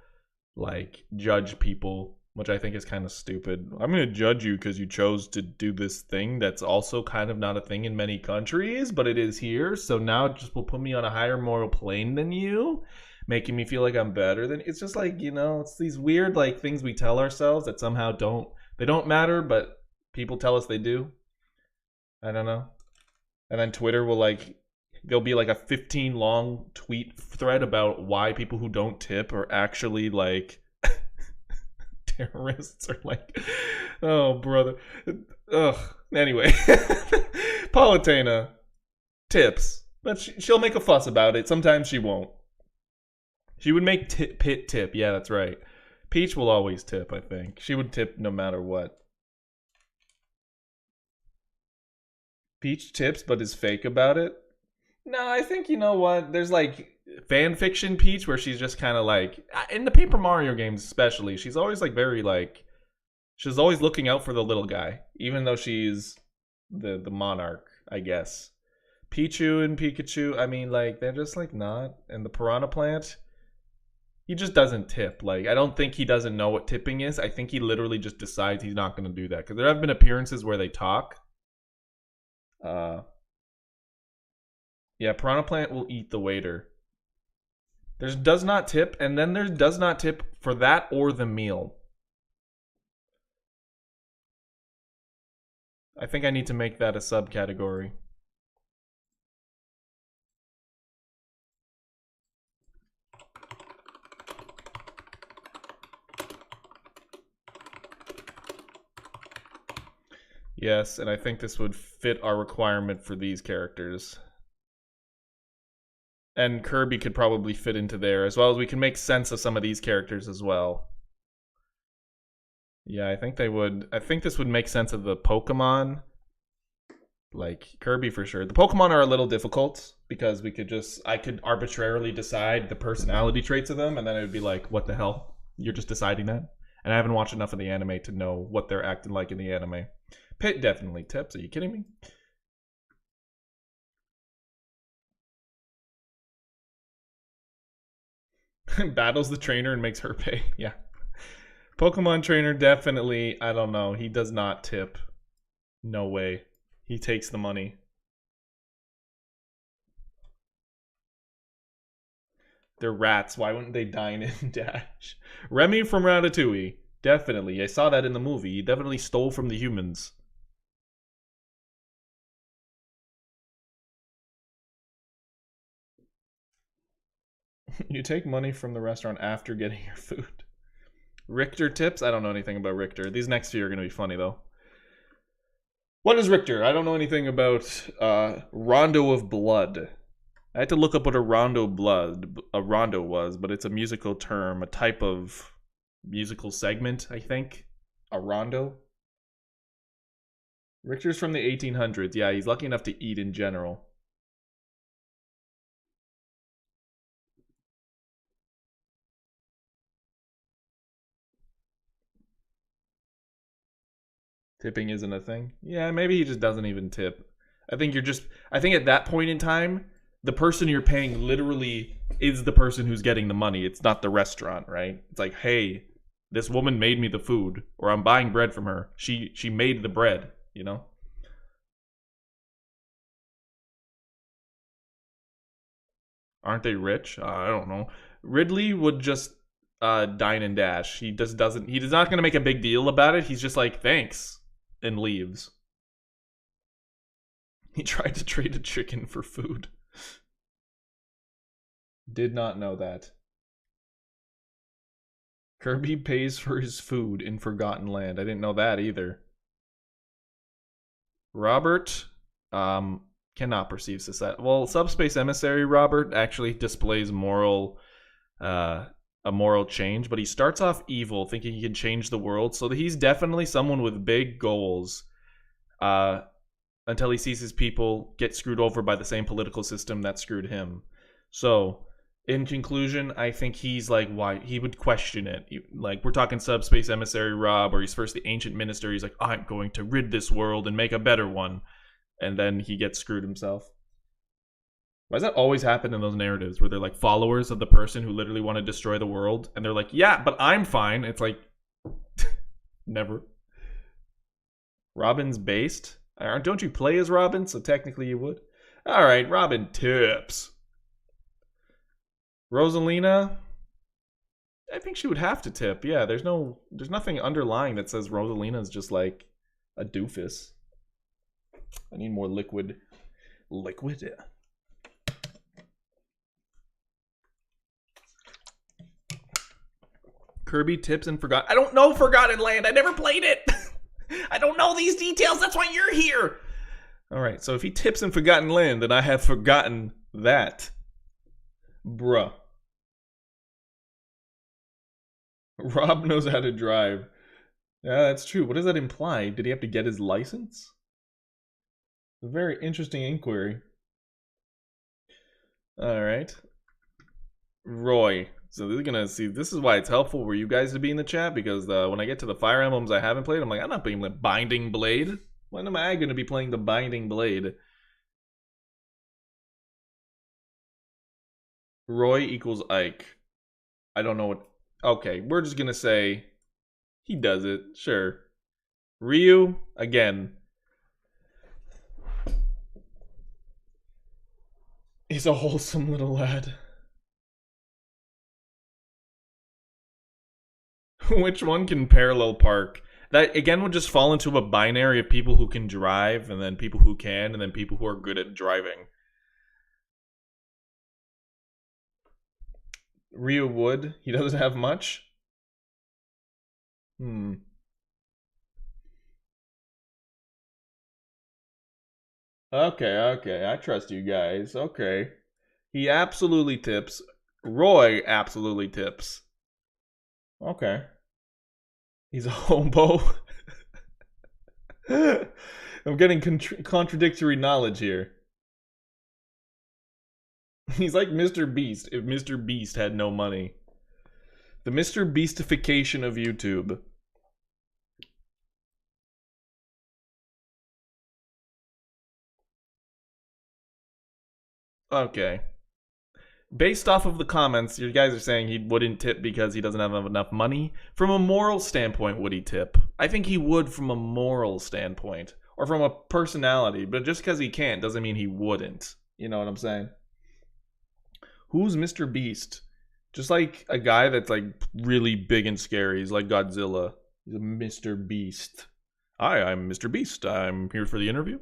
like judge people, which I think is kind of stupid. I'm going to judge you because you chose to do this thing that's also kind of not a thing in many countries, but it is here. So now it just will put me on a higher moral plane than you, making me feel like I'm better than... It's just like, you know, it's these weird like things we tell ourselves that somehow don't matter, but people tell us they do. I don't know. And then Twitter will like... There'll be like a 15 long tweet thread about why people who don't tip are actually like... terrorists or like, oh brother, ugh. Anyway, Palutena tips, but she'll make a fuss about it. Sometimes she won't. She would make Pit tip. Yeah, that's right. Peach will always tip. I think she would tip no matter what. Peach tips, but is fake about it. No, I think you know what. There's like fan fiction Peach where she's just kind of like in the Paper Mario games especially, she's always like very like she's always looking out for the little guy, even though she's the monarch, I guess. Pichu and Pikachu, I mean, like they're just like not. And the Piranha Plant, he just doesn't tip. Like I don't think he doesn't know what tipping is. I think he literally just decides he's not going to do that because there have been appearances where they talk. Yeah, Piranha Plant will eat the waiter. There's does not tip, and then there's does not tip for that or the meal. I think I need to make that a subcategory. Yes, and I think this would fit our requirement for these characters. And Kirby could probably fit into there, as well as we can make sense of some of these characters as well. Yeah, I think they would. I think this would make sense of the Pokemon. Like Kirby for sure. The Pokemon are a little difficult because I could arbitrarily decide the personality traits of them, and then it would be like, what the hell? You're just deciding that? And I haven't watched enough of the anime to know what they're acting like in the anime. Pit definitely tips. Are you kidding me? Battles the trainer and makes her pay. Yeah. Pokemon trainer definitely, I don't know. He does not tip. No way. He takes the money. They're rats. Why wouldn't they dine and dash? Remy from Ratatouille. Definitely. I saw that in the movie. He definitely stole from the humans. You take money from the restaurant after getting your food. Richter tips? I don't know anything about Richter. These next few are going to be funny, though. What is Richter? I don't know anything about Rondo of Blood. I had to look up what a rondo was, but it's a musical term, a type of musical segment, I think. A rondo. Richter's from the 1800s. Yeah, he's lucky enough to eat in general. Tipping isn't a thing. Yeah, maybe he just doesn't even tip. I think at that point in time, the person you're paying literally is the person who's getting the money. It's not the restaurant, right? It's like, hey, this woman made me the food, or I'm buying bread from her. She made the bread, you know? Aren't they rich? I don't know. Ridley would just dine and dash. He just doesn't. He's not going to make a big deal about it. He's just like, thanks, and leaves. He tried to trade a chicken for food. Did not know that. Kirby pays for his food in Forgotten Land. I didn't know that either. Robert cannot perceive society. Well, Subspace Emissary Robert actually displays a moral change, but he starts off evil, thinking he can change the world. So he's definitely someone with big goals. Until he sees his people get screwed over by the same political system that screwed him. So, in conclusion, I think he's like, why he would question it. Like, we're talking Subspace Emissary Rob, or he's first the Ancient Minister. He's like, I'm going to rid this world and make a better one. And then he gets screwed himself. Why does that always happen in those narratives where they're like followers of the person who literally want to destroy the world? And they're like, yeah, but I'm fine. It's like, never. Robin's based? Don't you play as Robin? So technically you would. All right, Robin tips. Rosalina, I think she would have to tip. Yeah, there's nothing underlying that says Rosalina is just like a doofus. I need more liquid. Liquid? Kirby tips and Forgotten. I don't know Forgotten Land. I never played it. I don't know these details. That's why you're here. All right, so if he tips in Forgotten Land, then I have forgotten that. Bruh. Rob knows how to drive. Yeah, that's true. What does that imply? Did he have to get his license? A very interesting inquiry. All right. Roy. So this is why it's helpful for you guys to be in the chat, because when I get to the Fire Emblems I haven't played, I'm like, I'm not playing the Binding Blade. When am I going to be playing the Binding Blade? Roy equals Ike. I don't know what... Okay, we're just going to say he does it. Sure. Ryu, again. He's a wholesome little lad. Which one can parallel park? That, again, would just fall into a binary of people who can drive, and then people who can, and then people who are good at driving. Ryu would. He doesn't have much. Okay. I trust you guys. Okay. He absolutely tips. Roy absolutely tips. Okay. He's a hobo. I'm getting contradictory knowledge here. He's like Mr. Beast if Mr. Beast had no money. The Mr. Beastification of YouTube. Okay. based off of the comments, you guys are saying he wouldn't tip because he doesn't have enough money. From a moral standpoint, would he tip? I think he would from a moral standpoint. Or from a personality. But just because he can't doesn't mean he wouldn't. You know what I'm saying? Who's Mr. Beast? Just like a guy that's like really big and scary. He's like Godzilla. He's a Mr. Beast. Hi, I'm Mr. Beast. I'm here for the interview.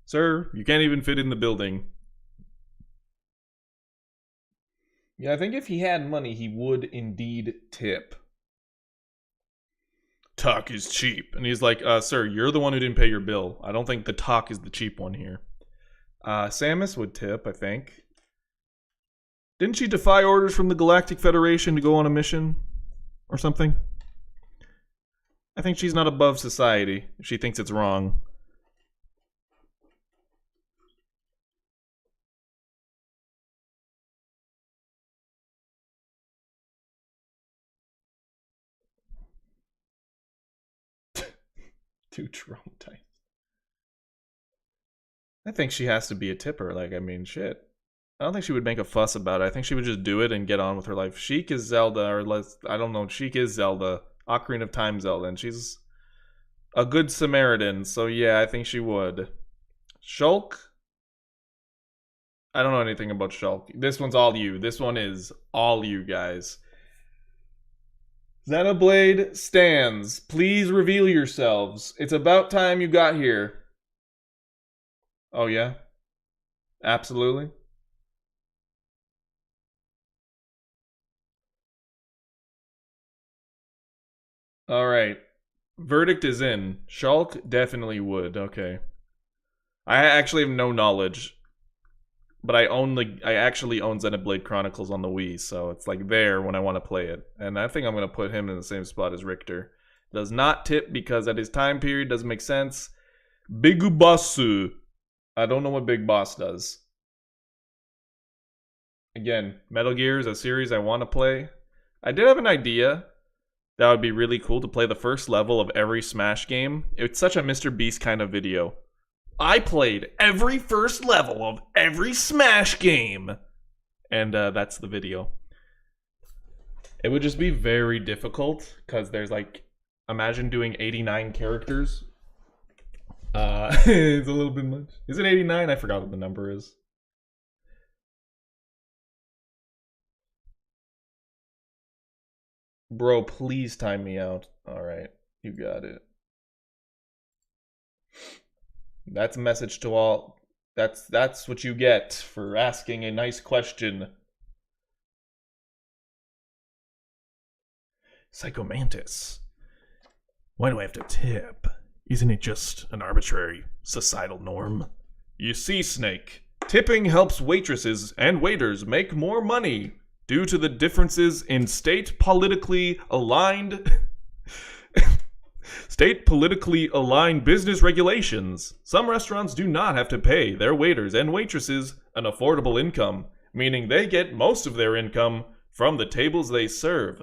Sir, you can't even fit in the building. Yeah, I think if he had money, he would indeed tip. Talk is cheap. And he's like, sir, you're the one who didn't pay your bill. I don't think the talk is the cheap one here. Samus would tip, I think. Didn't she defy orders from the Galactic Federation to go on a mission? Or something? I think she's not above society if she thinks it's wrong. Too traumatized. I think she has to be a tipper. Like, I mean, shit. I don't think she would make a fuss about it. I think she would just do it and get on with her life. Sheik is Zelda, or less, I don't know. Sheik is Zelda. Ocarina of Time Zelda. And she's a good Samaritan. So, yeah, I think she would. Shulk? I don't know anything about Shulk. This one's all you. This one is all you guys. Xenoblade stands. Please reveal yourselves. It's about time you got here. Oh, yeah? Absolutely. All right. Verdict is in. Shulk definitely would. Okay. I actually have no knowledge. But I actually own Xenoblade Chronicles on the Wii, so it's like there when I want to play it. And I think I'm going to put him in the same spot as Richter. Does not tip because at his time period doesn't make sense. Big Bossu. I don't know what Big Boss does. Again, Metal Gear is a series I want to play. I did have an idea that would be really cool to play the first level of every Smash game. It's such a Mr. Beast kind of video. I played every first level of every Smash game. And that's the video. It would just be very difficult because there's like, imagine doing 89 characters. It's a little bit much. Is it 89? I forgot what the number is. Bro, please time me out. All right, you got it. That's a message to all. That's what you get for asking a nice question. Psychomantis. Why do I have to tip? Isn't it just an arbitrary societal norm? You see, Snake, tipping helps waitresses and waiters make more money due to the differences in state politically aligned business regulations. Some restaurants do not have to pay their waiters and waitresses an affordable income, meaning they get most of their income from the tables they serve.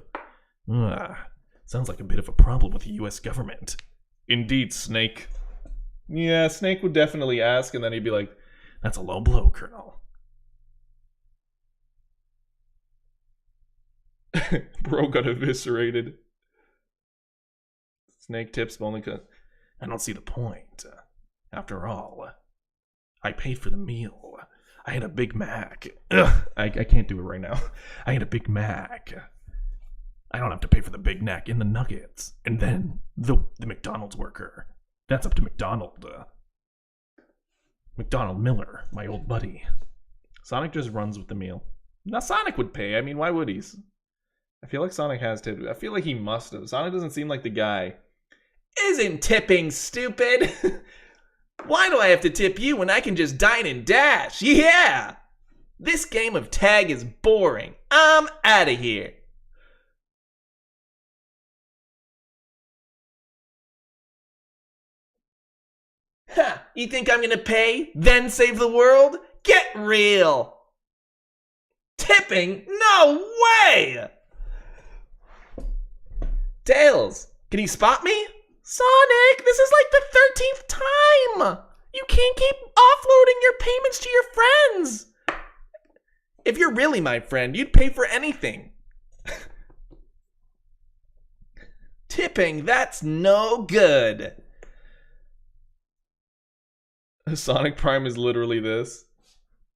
Sounds like a bit of a problem with the US government. Indeed, Snake. Yeah, Snake would definitely ask, and then he'd be like, that's a low blow, Colonel. Bro got eviscerated. Snake tips only because I don't see the point. After all, I paid for the meal. I had a Big Mac. I can't do it right now. I had a Big Mac. I don't have to pay for the Big Mac in the nuggets. And then the McDonald's worker. That's up to McDonald. McDonald Miller, my old buddy. Sonic just runs with the meal. Now Sonic would pay. I mean, why would he? I feel like Sonic has tipped. I feel like he must have. Sonic doesn't seem like the guy. Isn't tipping stupid? Why do I have to tip you when I can just dine and dash? Yeah! This game of tag is boring. I'm out of here. Ha! You think I'm gonna pay, then save the world? Get real! Tipping? No way! Tails, can you spot me? Sonic, this is like the 13th time! You can't keep offloading your payments to your friends! If you're really my friend, you'd pay for anything. Tipping, that's no good. Sonic Prime is literally this.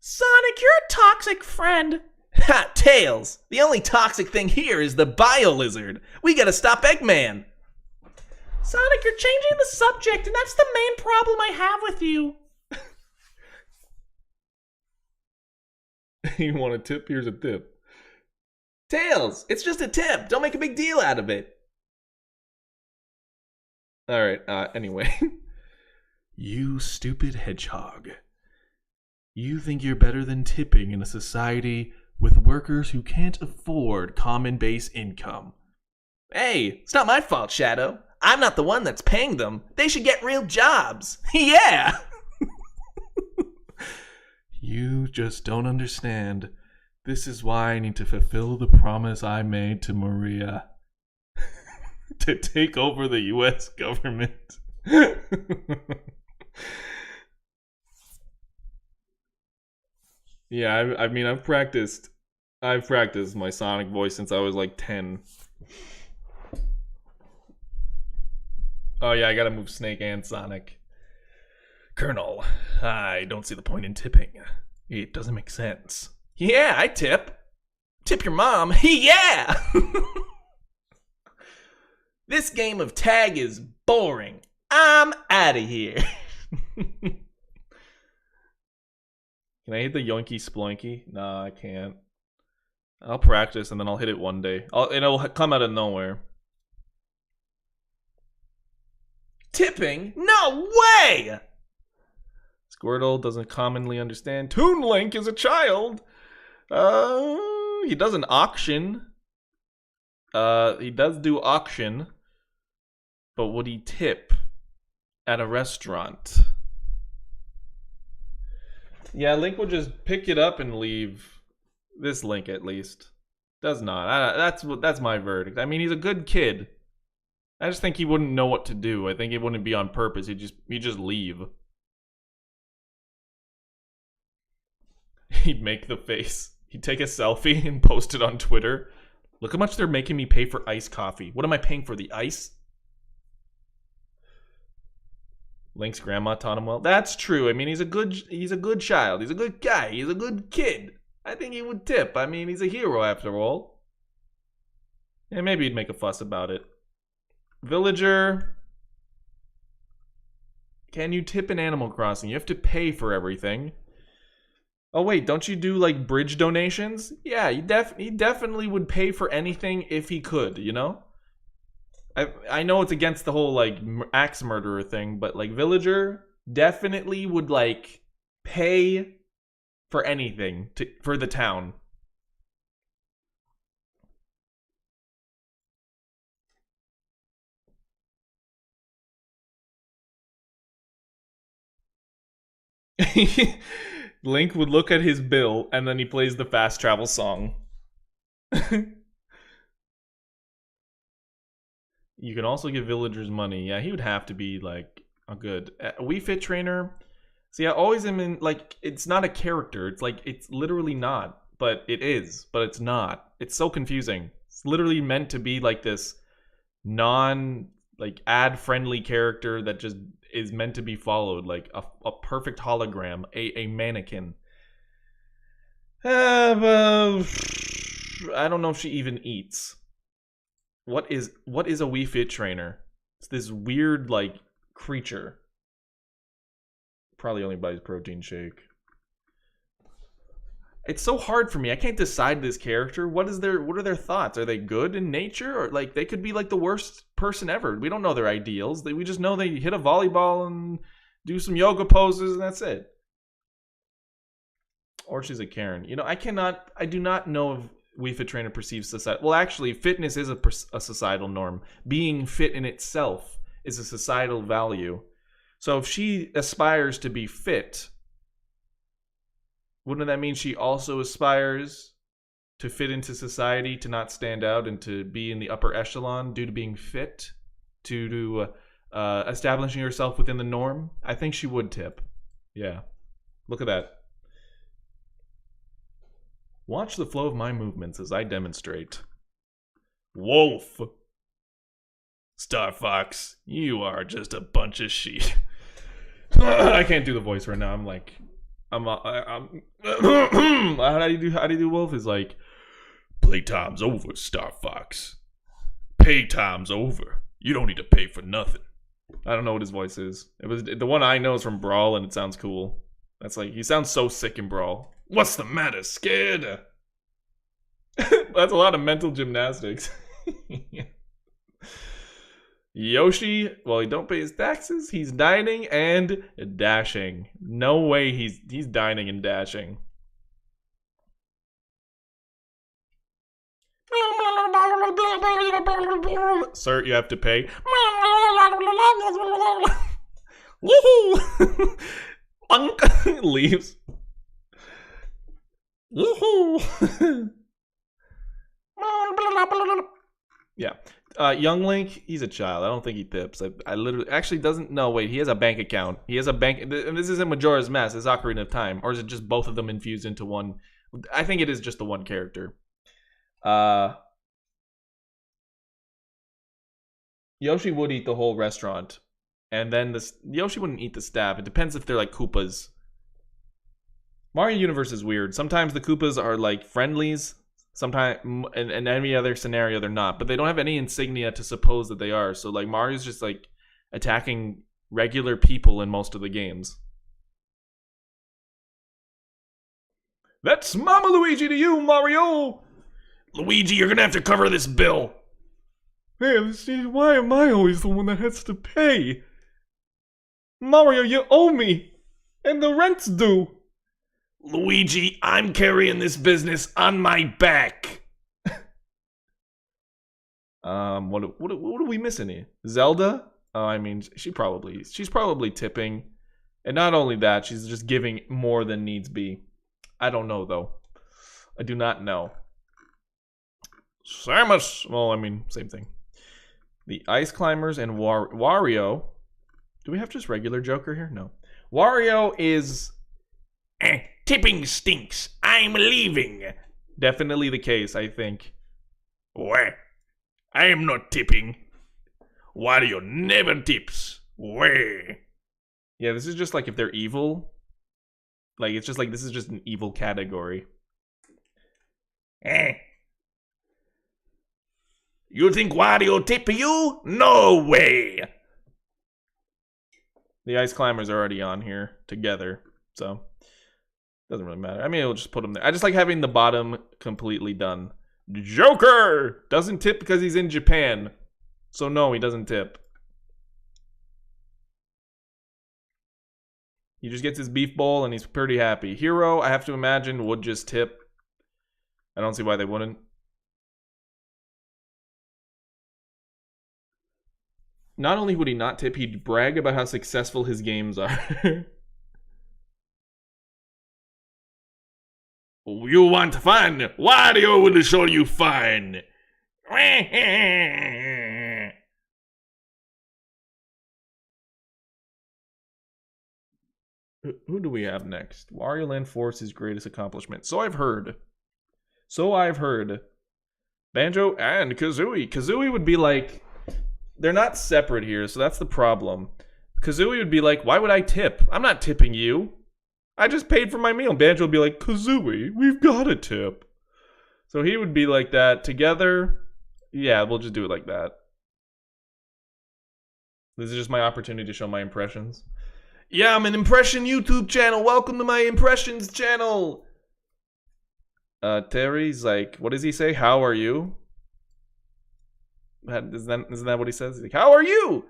Sonic, you're a toxic friend. Ha, Tails. The only toxic thing here is the Bio-Lizard. We gotta stop Eggman. Sonic, you're changing the subject, and that's the main problem I have with you. You want a tip? Here's a tip. Tails, it's just a tip. Don't make a big deal out of it. Alright, anyway. You stupid hedgehog. You think you're better than tipping in a society with workers who can't afford common base income. Hey, it's not my fault, Shadow. I'm not the one that's paying them. They should get real jobs. Yeah! You just don't understand. This is why I need to fulfill the promise I made to Maria. To take over the US government. Yeah, I mean, I've practiced my Sonic voice since I was like 10. Oh yeah, I gotta move Snake and Sonic. Colonel, I don't see the point in tipping. It doesn't make sense. Yeah, I tip. Tip your mom. Yeah! This game of tag is boring. I'm out of here. Can I hit the yoinky sploinky? Nah, I can't. I'll practice and then I'll hit it one day. It'll come out of nowhere. Tipping? No way! Squirtle doesn't commonly understand. Toon Link is a child. He does an auction. He does do auction. But would he tip at a restaurant? Yeah, Link would just pick it up and leave. This Link, at least, does not. That's my verdict. I mean, he's a good kid. I just think he wouldn't know what to do. I think it wouldn't be on purpose. He'd just leave. He'd make the face. He'd take a selfie and post it on Twitter. Look how much they're making me pay for iced coffee. What am I paying for? The ice? Link's grandma taught him well. That's true. I mean, he's a good child. He's a good guy. He's a good kid. I think he would tip. I mean, he's a hero after all. And maybe he'd make a fuss about it. Villager. Can you tip in Animal Crossing? You have to pay for everything. Oh wait, don't you do like bridge donations? Yeah, he definitely would pay for anything if he could, you know? I know it's against the whole like axe murderer thing, but like Villager definitely would like pay for anything for the town. Link would look at his bill and then he plays the fast travel song. You can also give villagers money. Yeah, he would have to be like a good Wii Fit trainer. See, I always am in like it's not a character. It's like it's literally not, but it is, but it's not. It's so confusing. It's literally meant to be like this non like ad friendly character that just is meant to be followed, like a perfect hologram, a mannequin. I don't know if she even eats. What is a Wii Fit trainer? It's this weird like creature. Probably only buys protein shake. It's so hard for me. I can't decide this character. What are their thoughts? Are they good in nature, or like they could be like the worst person ever? We don't know their ideals. We just know they hit a volleyball and do some yoga poses, and that's it. Or she's a Karen. You know, I do not know if Wii Fit Trainer perceives society. Well, actually, fitness is a societal norm. Being fit in itself is a societal value. So if she aspires to be fit, wouldn't that mean she also aspires to fit into society, to not stand out, and to be in the upper echelon due to being fit, to establishing herself within the norm? I think she would tip. Yeah. Look at that. Watch the flow of my movements as I demonstrate. Wolf. Star Fox, you are just a bunch of shit. I can't do the voice right now. I'm how do you do Wolf? Is like, playtime's over, Star Fox. Paytime's over. You don't need to pay for nothing. I don't know what his voice is. It was the one I know is from Brawl, and it sounds cool. That's like, he sounds so sick in Brawl. What's the matter, scared? That's a lot of mental gymnastics. Yoshi, well, he don't pay his taxes. He's dining and dashing. No way he's dining and dashing. Sir, you have to pay. Woohoo! Leaves. Woohoo! Yeah. Young Link, he's a child. I don't think he tips. I literally actually doesn't. No, wait. He has a bank account. He has a bank. And this isn't Majora's Mask. It's Ocarina of Time, or is it just both of them infused into one? I think it is just the one character. Yoshi would eat the whole restaurant, and then Yoshi wouldn't eat the staff. It depends if they're like Koopas. Mario Universe is weird. Sometimes the Koopas are like friendlies. Sometimes in any other scenario they're not, but they don't have any insignia to suppose that they are. So like Mario's just like attacking regular people in most of the games. That's Mama Luigi to you, Mario. Luigi, you're gonna have to cover this bill. Hey, why am I always the one that has to pay? Mario, you owe me, and the rent's due. Luigi, I'm carrying this business on my back. What are we missing here? Zelda? Oh, I mean, she's probably tipping. And not only that, she's just giving more than needs be. I don't know, though. I do not know. Samus! Well, I mean, same thing. The Ice Climbers and Wario. Do we have just regular Joker here? No. Wario is... tipping stinks. I'm leaving. Definitely the case, I think. Where? I am not tipping. Wario never tips. Where? Yeah, this is just like if they're evil. Like, it's just like, this is just an evil category. You think Wario tip you? No way! The Ice Climbers are already on here together, so... doesn't really matter. I mean, it'll just put him there. I just like having the bottom completely done. Joker doesn't tip because he's in Japan. So no, he doesn't tip. He just gets his beef bowl and he's pretty happy. Hero, I have to imagine, would just tip. I don't see why they wouldn't. Not only would he not tip, he'd brag about how successful his games are. You want fun? Wario will show you fun. Who do we have next? Wario Land Force's greatest accomplishment. So I've heard. Banjo and Kazooie. Kazooie would be like... they're not separate here, so that's the problem. Kazooie would be like, why would I tip? I'm not tipping you. I just paid for my meal. Banjo would be like, Kazooie, we've got a tip. So he would be like that. Together, yeah, we'll just do it like that. This is just my opportunity to show my impressions. Yeah, I'm an impression YouTube channel. Welcome to my impressions channel. Terry's like, what does he say? How are you? Isn't that what he says? He's like, how are you?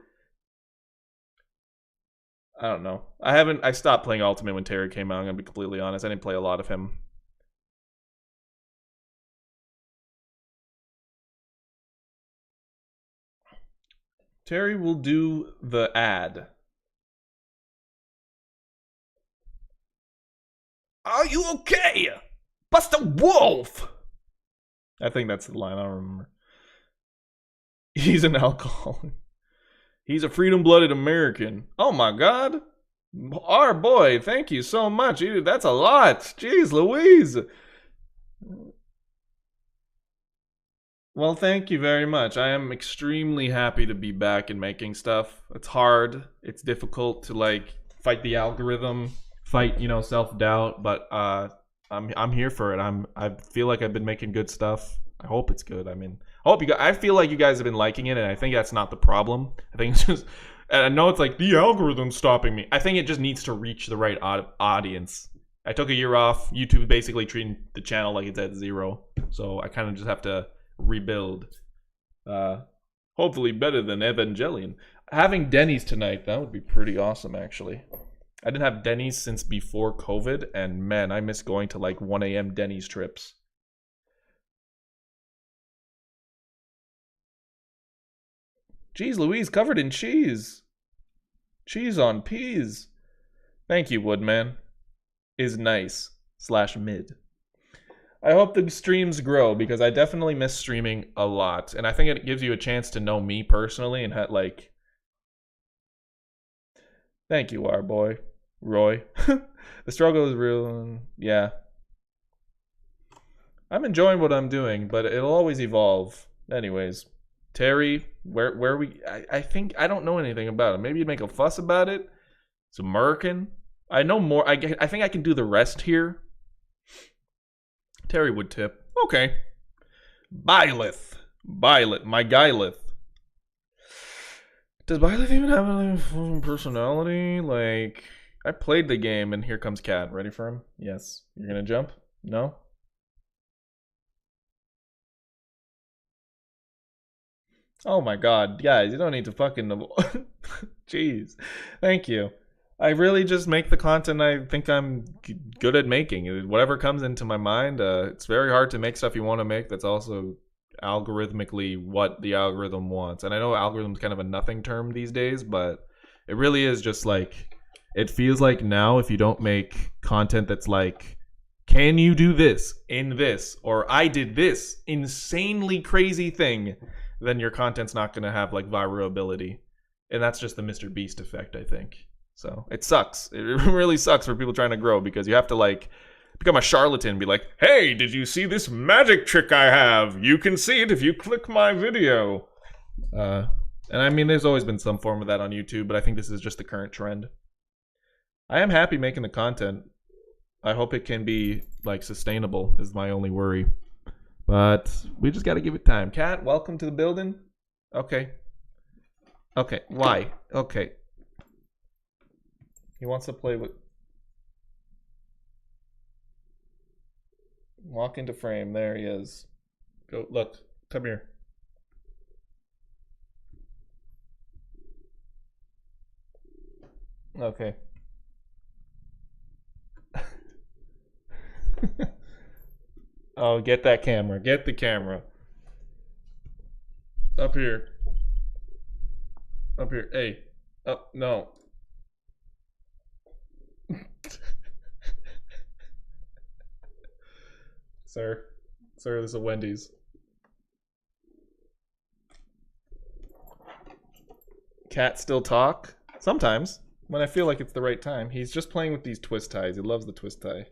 I don't know. I stopped playing Ultimate when Terry came out, I'm gonna be completely honest. I didn't play a lot of him. Terry will do the ad. Are you okay? Buster Wolf! I think that's the line, I don't remember. He's an alcoholic. He's a freedom-blooded American. Oh my god. Our boy, thank you so much. That's a lot. Jeez Louise. Well, thank you very much. I am extremely happy to be back and making stuff. It's hard. It's difficult to like fight the algorithm, fight, self-doubt, but I'm here for it. I feel like I've been making good stuff. I hope it's good. I mean, I feel like you guys have been liking it, and I think that's not the problem. I think it's just and I know it's like the algorithm's stopping me. I think it just needs to reach the right audience. I took a year off. YouTube basically treating the channel like it's at zero. So I kind of just have to rebuild. Hopefully better than Evangelion. Having Denny's tonight, that would be pretty awesome actually. I didn't have Denny's since before COVID, and man, I miss going to like 1 a.m. Denny's trips. Jeez Louise, covered in cheese. Cheese on peas. Thank you, Woodman. Is nice / mid. I hope the streams grow because I definitely miss streaming a lot, and I think it gives you a chance to know me personally and like. Thank you, our boy, Roy. The struggle is real, and yeah. I'm enjoying what I'm doing, but it'll always evolve. Anyways, Terry, where we? I think I don't know anything about it. Maybe you'd make a fuss about it. It's American. I know more. I think I can do the rest here. Terry would tip. Okay. Byleth. My Gyleth. Does Byleth even have a personality? Like, I played the game and here comes Cat. Ready for him? Yes. You're gonna jump? No? Oh my god. Guys, you don't need to fucking... Jeez. Thank you. I really just make the content I think I'm good at making. Whatever comes into my mind, it's very hard to make stuff you want to make that's also algorithmically what the algorithm wants. And I know algorithm's kind of a nothing term these days, but it really is just like, it feels like now if you don't make content that's like, can you do this in this? Or I did this insanely crazy thing, then your content's not going to have like virality. And that's just the Mr. Beast effect, I think. So it sucks. It really sucks for people trying to grow because you have to like become a charlatan and be like, hey, did you see this magic trick I have? You can see it if you click my video. And I mean, there's always been some form of that on YouTube, but I think this is just the current trend. I am happy making the content. I hope it can be like sustainable is my only worry. But we just got to give it time. Cat, welcome to the building. Okay. Okay, why? Okay. He wants to play with... Walk into frame. There he is. Go, look. Come here. Okay. Oh, get that camera. Get the camera. Up here. Up here. Hey. Up. No. Sir, this is a Wendy's. Cat still talk? Sometimes, when I feel like it's the right time. He's just playing with these twist ties. He loves the twist tie.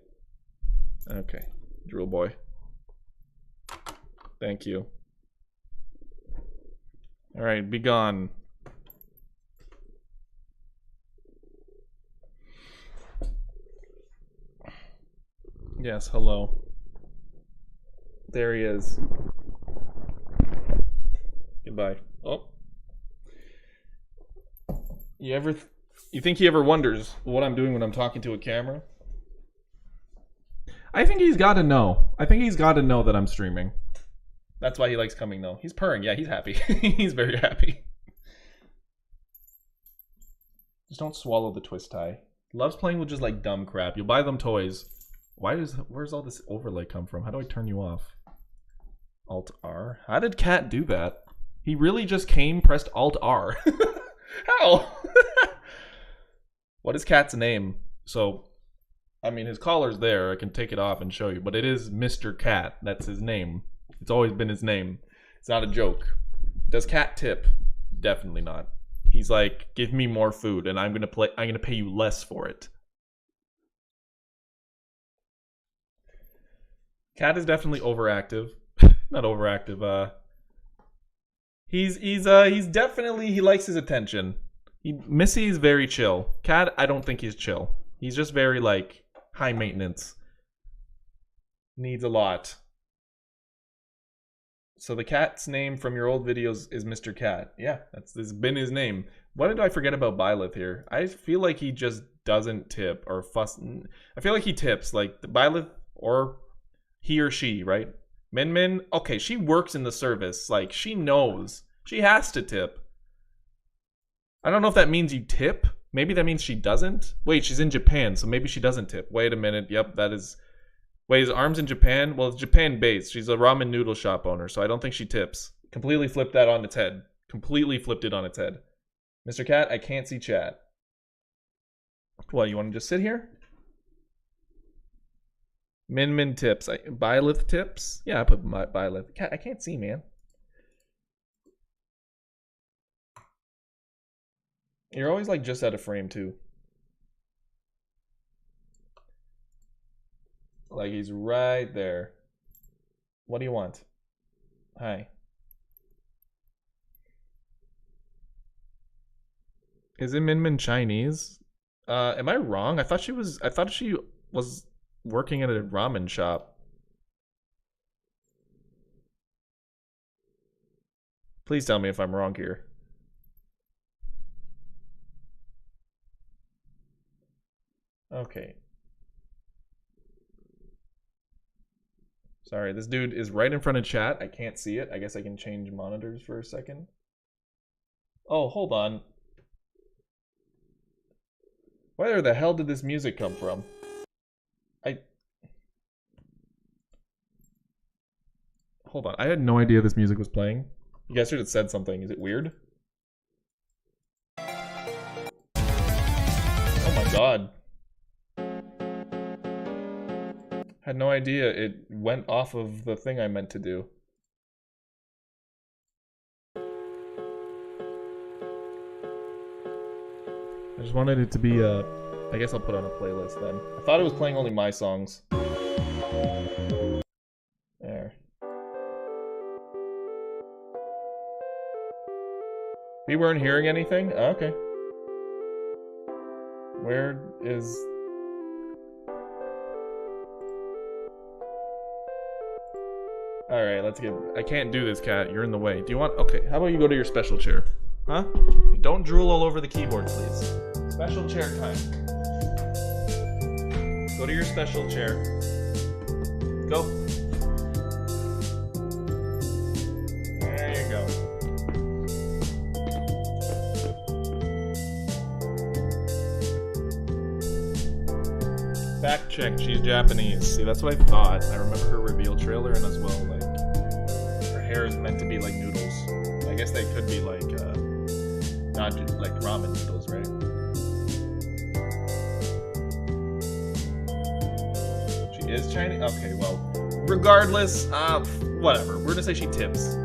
Okay, drill boy. Thank you. All right, be gone. Yes, hello. There he is. Goodbye. Oh. You think he ever wonders what I'm doing when I'm talking to a camera? I think he's got to know. I think he's got to know that I'm streaming. That's why he likes coming though. He's purring. Yeah, he's happy. He's very happy. Just don't swallow the twist tie. Loves playing with just like dumb crap. You'll buy them toys. Where's all this overlay come from? How do I turn you off? Alt R. How did Cat do that? He really just pressed Alt R. How? What is Cat's name? So, I mean, his collar's there. I can take it off and show you. But it is Mr. Cat. That's his name. It's always been his name. It's not a joke. Does Cat tip? Definitely not. He's like, give me more food, and I'm gonna pay you less for it. Cat is definitely overactive. Not overactive. He's definitely, he likes his attention. Missy is very chill. Cat, I don't think he's chill. He's just very like high maintenance. Needs a lot. So the cat's name from your old videos is Mr. Cat. Yeah, that's been his name. What did I forget about Byleth here? I feel like he just doesn't tip or fuss. I feel like he tips. Like the Byleth, or he or she, right? Min Min, okay, she works in the service. Like, she knows. She has to tip. I don't know if that means you tip. Maybe that means she doesn't. Wait, she's in Japan, so maybe she doesn't tip. Wait a minute. Yep, that is... Wait, is Arms in Japan? Well, it's Japan-based. She's a ramen noodle shop owner, so I don't think she tips. Completely flipped that on its head. Completely flipped it on its head. Mr. Cat, I can't see chat. What, you want to just sit here? Min Min tips. Byleth tips? Yeah, I put Byleth. Cat, I can't see, man. You're always like just out of frame, too. Like he's right there. What do you want? Hi. Is it Min Min Chinese? Am I wrong? I thought she was working at a ramen shop. Please tell me if I'm wrong here. Okay. Sorry, this dude is right in front of chat. I can't see it. I guess I can change monitors for a second. Oh, hold on. Where the hell did this music come from? Hold on. I had no idea this music was playing. You guys should have said something. Is it weird? Oh my god. Had no idea it went off of the thing I meant to do. I just wanted it to be I guess I'll put on a playlist then. I thought it was playing only my songs. There. We weren't hearing anything? Oh, okay. Where is... Alright, let's get... I can't do this, Cat. You're in the way. Do you want... Okay, how about you go to your special chair? Huh? Don't drool all over the keyboard, please. Special chair time. Go to your special chair. Go. There you go. Fact check, she's Japanese. See, that's what I thought. I remember her reveal trailer, and as well, like, her hair is meant to be like noodles. I guess they could be like, not just like ramen noodles, right? She is Chinese? Okay, well, regardless, whatever. We're gonna say she tips.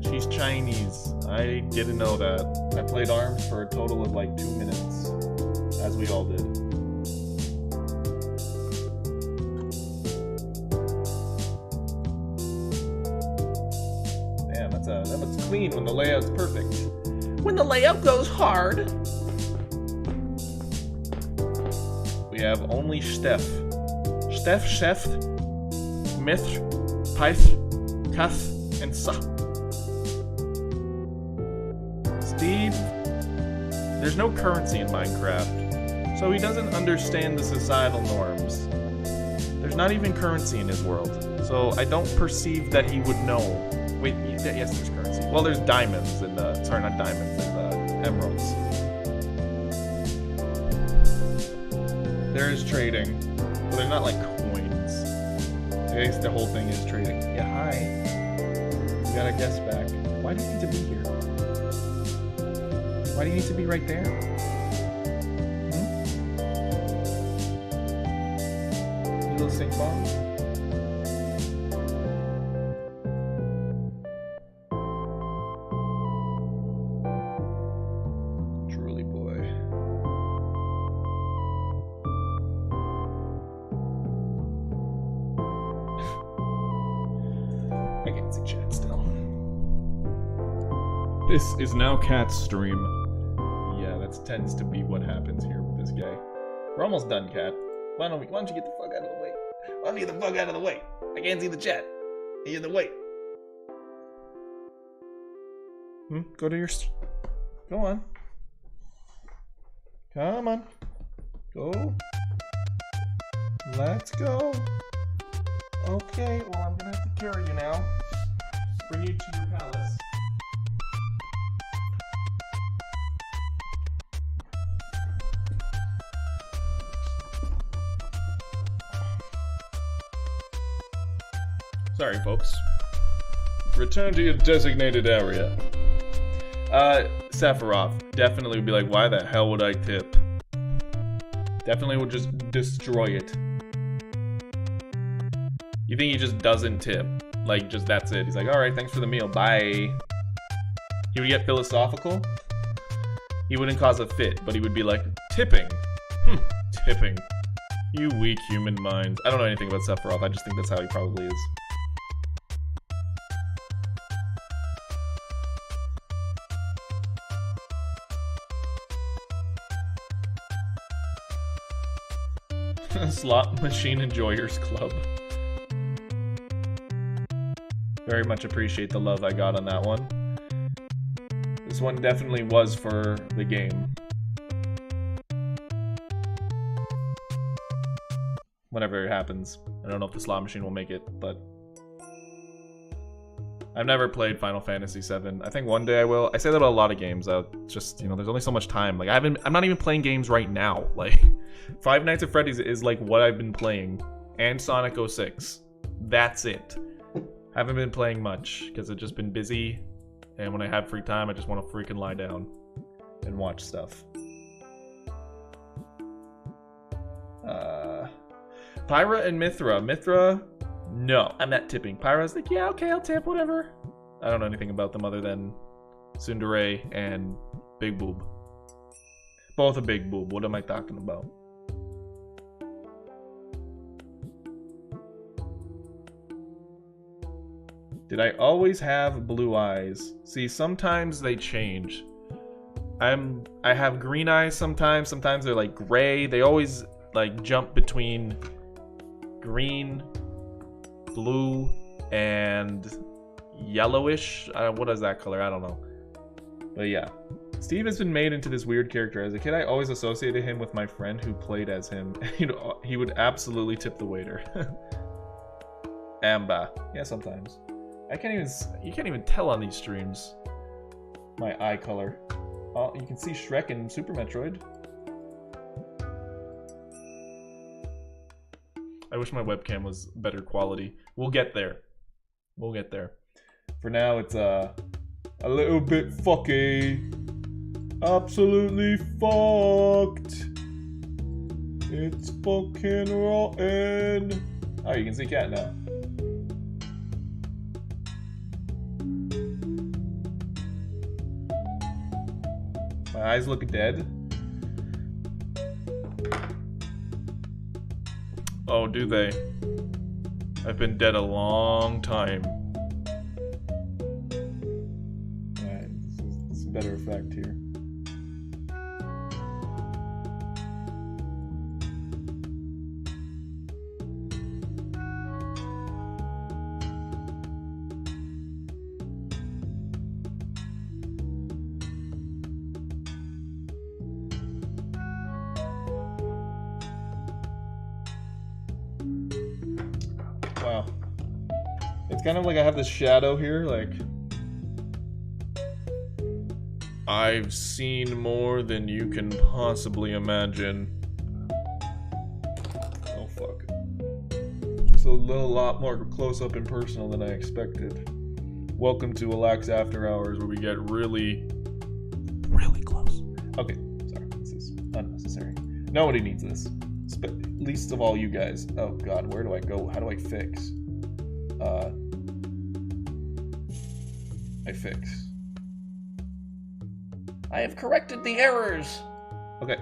She's Chinese. I didn't know that. I played ARMS for a total of like 2 minutes, as we all did. Damn, that looks clean when the layout's perfect. When the layout goes hard. We have only Steph, Chef, Myth, Pyth, Kath, and Sa. Steve, there's no currency in Minecraft, so he doesn't understand the societal norms. There's not even currency in his world, so I don't perceive that he would know. Wait, yes, there's currency. Well, there's diamonds and, sorry, not diamonds, there's, emeralds. There is trading, but they're not like coins. I guess the whole thing is trading. Yeah, hi. You got a guest back. Why do you need to be here? Why do you need to be right there? You little stink bomb? This is now Cat's stream. Yeah, that tends to be what happens here with this guy. We're almost done, Cat. Why don't you get the fuck out of the way? Why don't you get the fuck out of the way? I can't see the chat. You're in the way. Go to your... Go on. Come on. Go. Let's go. Okay, well, I'm gonna have to carry you now. Bring you to your palace. Sorry, folks. Return to your designated area. Sephiroth definitely would be like, why the hell would I tip? Definitely would just destroy it. You think he just doesn't tip? Like, just that's it. He's like, alright, thanks for the meal, bye. He would get philosophical. He wouldn't cause a fit, but he would be like, tipping. Tipping. You weak human minds. I don't know anything about Sephiroth, I just think that's how he probably is. Slot Machine Enjoyers Club. Very much appreciate the love I got on that one. This one definitely was for the game. Whenever it happens. I don't know if the slot machine will make it, but... I've never played Final Fantasy VII. I think one day I will. I say that about a lot of games. Just, you know, there's only so much time. Like, I'm not even playing games right now. Like, Five Nights at Freddy's is like what I've been playing. And Sonic 06. That's it. Haven't been playing much, because I've just been busy. And when I have free time, I just want to freaking lie down and watch stuff. Pyra and Mythra. Mythra... No, I'm not tipping. Pyra's like, yeah, okay, I'll tip, whatever. I don't know anything about them other than Tsundere and Big Boob. Both a Big Boob. What am I talking about? Did I always have blue eyes? See, sometimes they change. I have green eyes sometimes. Sometimes they're like gray. They always like jump between green, blue, and yellowish. What is that color? I don't know. But yeah. Steve has been made into this weird character. As a kid, I always associated him with my friend who played as him. He would absolutely tip the waiter. Amba. Yeah, sometimes. You can't even tell on these streams. My eye color. Oh, you can see Shrek and Super Metroid. I wish my webcam was better quality. We'll get there. We'll get there. For now, it's a little bit fucky. Absolutely fucked. It's fucking rotten. Oh, you can see Cat now. My eyes look dead. Oh, do they? I've been dead a long time. Alright, this is a better effect here. Wow. It's kind of like I have this shadow here, like... I've seen more than you can possibly imagine. Oh, fuck. It's a lot more close up and personal than I expected. Welcome to Relax After Hours, where we get really close. Okay, sorry. This is unnecessary. Nobody needs this. Least of all you guys. Oh god, where do I go? How do I fix? I fix. I have corrected the errors! Okay.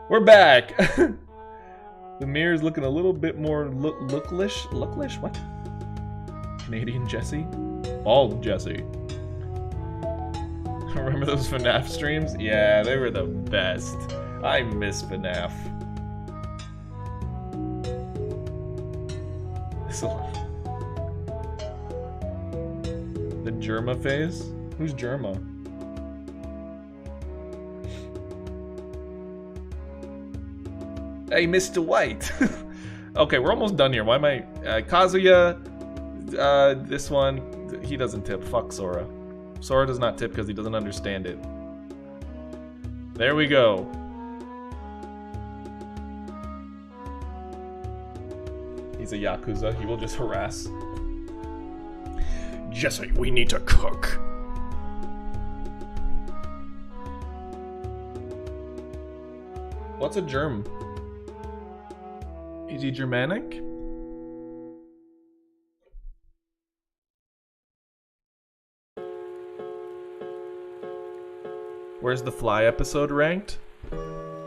We're back! The mirror's looking a little bit more looklish? What? Canadian Jesse? Bald Jesse. Remember those FNAF streams? Yeah, they were the best. I miss FNAF. The Germa phase? Who's Germa? Hey, Mr. White. Okay, we're almost done here. Why am I... Kazuya, this one, he doesn't tip. Fuck Sora. Sora does not tip because he doesn't understand it. There we go. He's a Yakuza. He will just harass. Jesse, we need to cook. What's a germ? Is he Germanic? Where's the Fly episode ranked?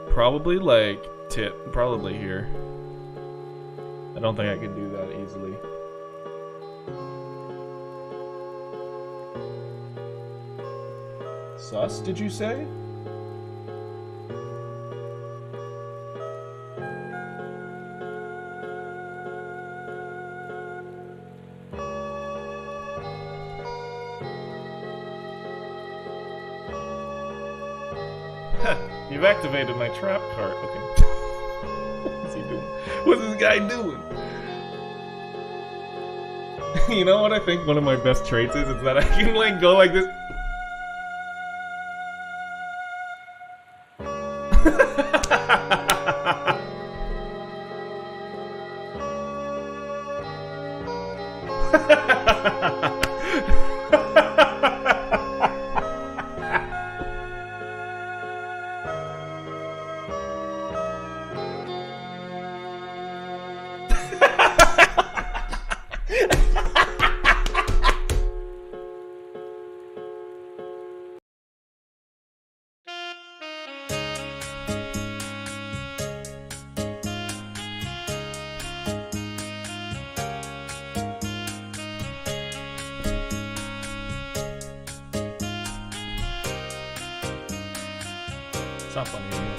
Probably like probably here. I don't think I could do that easily. Sus, did you say? You've activated my trap card. Okay. What's he doing? What's this guy doing? You know what I think one of my best traits is? It's that I can like go like this. It's not funny anymore.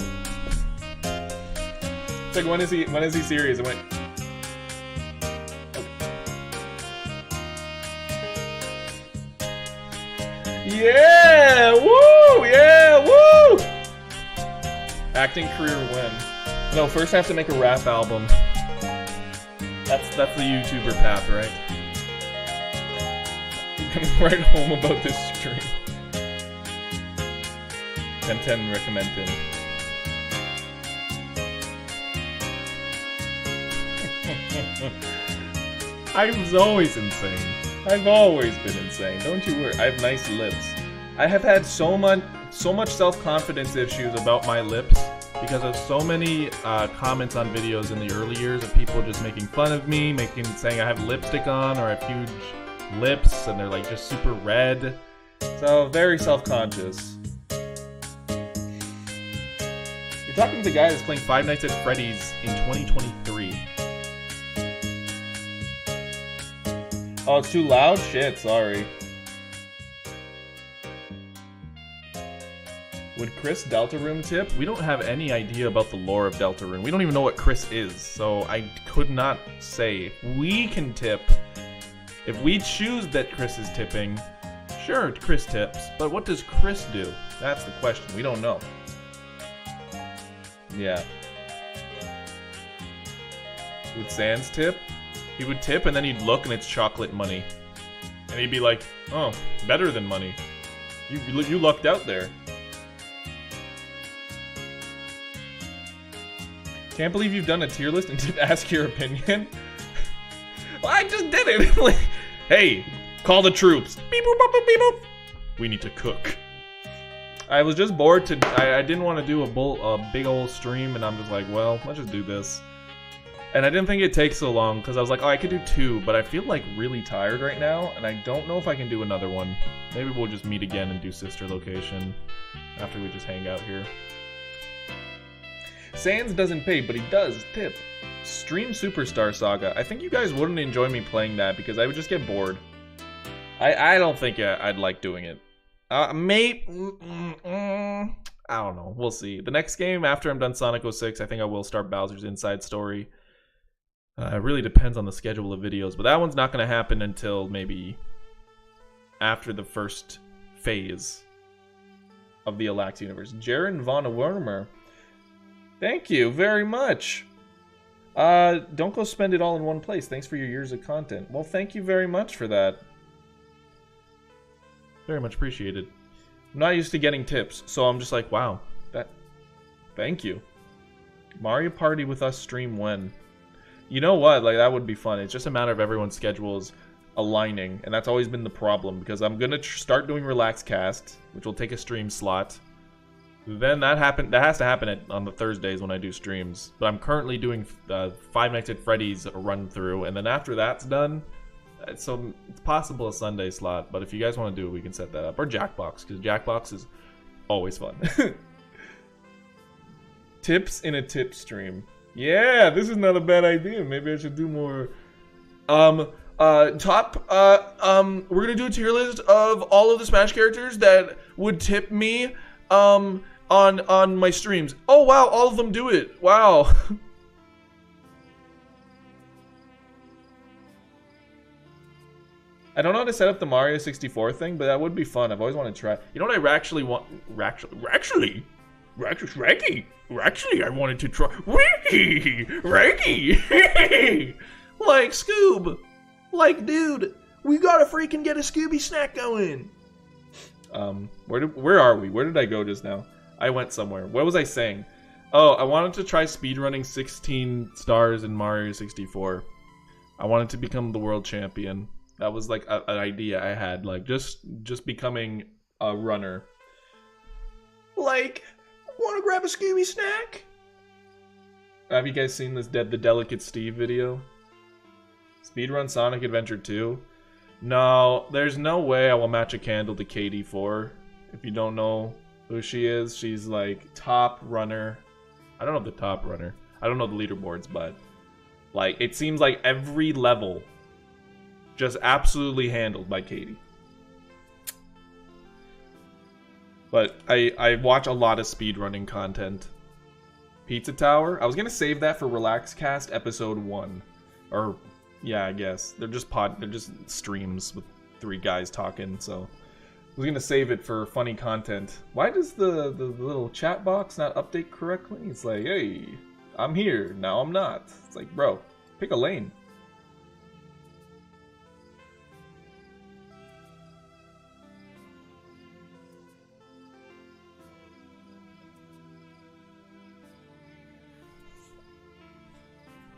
It's like, when is he serious? I went... Okay. Yeah! Woo! Yeah! Woo! Acting career win. No, first I have to make a rap album. That's the YouTuber path, right? I'm gonna write home about this stream. 10 recommended. I was always insane. I've always been insane. Don't you worry. I have nice lips. I have had so much self-confidence issues about my lips because of so many comments on videos in the early years of people just making fun of me, saying I have lipstick on or I have huge lips and they're like just super red. So very self-conscious. You're talking to the guy that's playing Five Nights at Freddy's in 2023. Oh, it's too loud? Shit, sorry. Would Chris Deltarune tip? We don't have any idea about the lore of Deltarune. We don't even know what Chris is, so I could not say. We can tip. If we choose that Chris is tipping, sure, Chris tips. But what does Chris do? That's the question. We don't know. Yeah. Would Sans tip? He would tip and then he'd look and it's chocolate money. And he'd be like, oh, better than money. You lucked out there. Can't believe you've done a tier list and didn't ask your opinion. Well, I just did it. Like, hey, call the troops. Beep boop, boop, boop, beep boop. We need to cook. I was just bored I didn't want to do a big old stream, and I'm just like, well, let's just do this. And I didn't think it'd take so long, because I was like, oh, I could do 2, but I feel like really tired right now, and I don't know if I can do another one. Maybe we'll just meet again and do Sister Location after we just hang out here. Sans doesn't pay, but he does tip. Stream Superstar Saga. I think you guys wouldn't enjoy me playing that because I would just get bored. I don't think I'd like doing it. I don't know. We'll see. The next game after I'm done Sonic 06, I think I will start Bowser's Inside Story. It really depends on the schedule of videos, but that one's not going to happen until maybe after the first phase of the Alax universe. Jaren Von Wermer. Thank you very much. Don't go spend it all in one place. Thanks for your years of content. Well, thank you very much for that. Very much appreciated. I'm not used to getting tips, so I'm just like, wow. Thank you. Mario Party with us stream when? You know what? Like, that would be fun. It's just a matter of everyone's schedules aligning, and that's always been the problem, because I'm gonna start doing Relax Cast, which will take a stream slot. Then that has to happen on the Thursdays when I do streams. But I'm currently doing Five Nights at Freddy's run through, and then after that's done, so it's possible a Sunday slot. But if you guys want to do it, we can set that up, or Jackbox, because Jackbox is always fun. Tips in a tip stream. Yeah, this is not a bad idea. Maybe I should do more. We're gonna do a tier list of all of the Smash characters that would tip me on my streams. Oh wow, all of them do it. Wow. I don't know how to set up the Mario 64 thing, but that would be fun. I've always wanted to try. You know what I actually want? Actually, I wanted to try. Reggie! Like, Scoob! Like, dude, we gotta freaking get a Scooby snack going! Where are we? Where did I go just now? I went somewhere. What was I saying? Oh, I wanted to try speedrunning 16 stars in Mario 64. I wanted to become the world champion. That was like an idea I had, like just becoming a runner. Like, want to grab a Scooby snack? Have you guys seen this the Delicate Steve video? Speedrun Sonic Adventure 2? No, there's no way I will match a candle to KD4. If you don't know who she is, she's like top runner. I don't know the top runner. I don't know the leaderboards, but like it seems like every level just absolutely handled by Katie. But I watch a lot of speedrunning content. Pizza Tower? I was gonna save that for Relax Cast episode 1. Or yeah, I guess. They're just streams with 3 guys talking, so I was gonna save it for funny content. Why does the little chat box not update correctly? It's like, hey, I'm here, now I'm not. It's like, bro, pick a lane.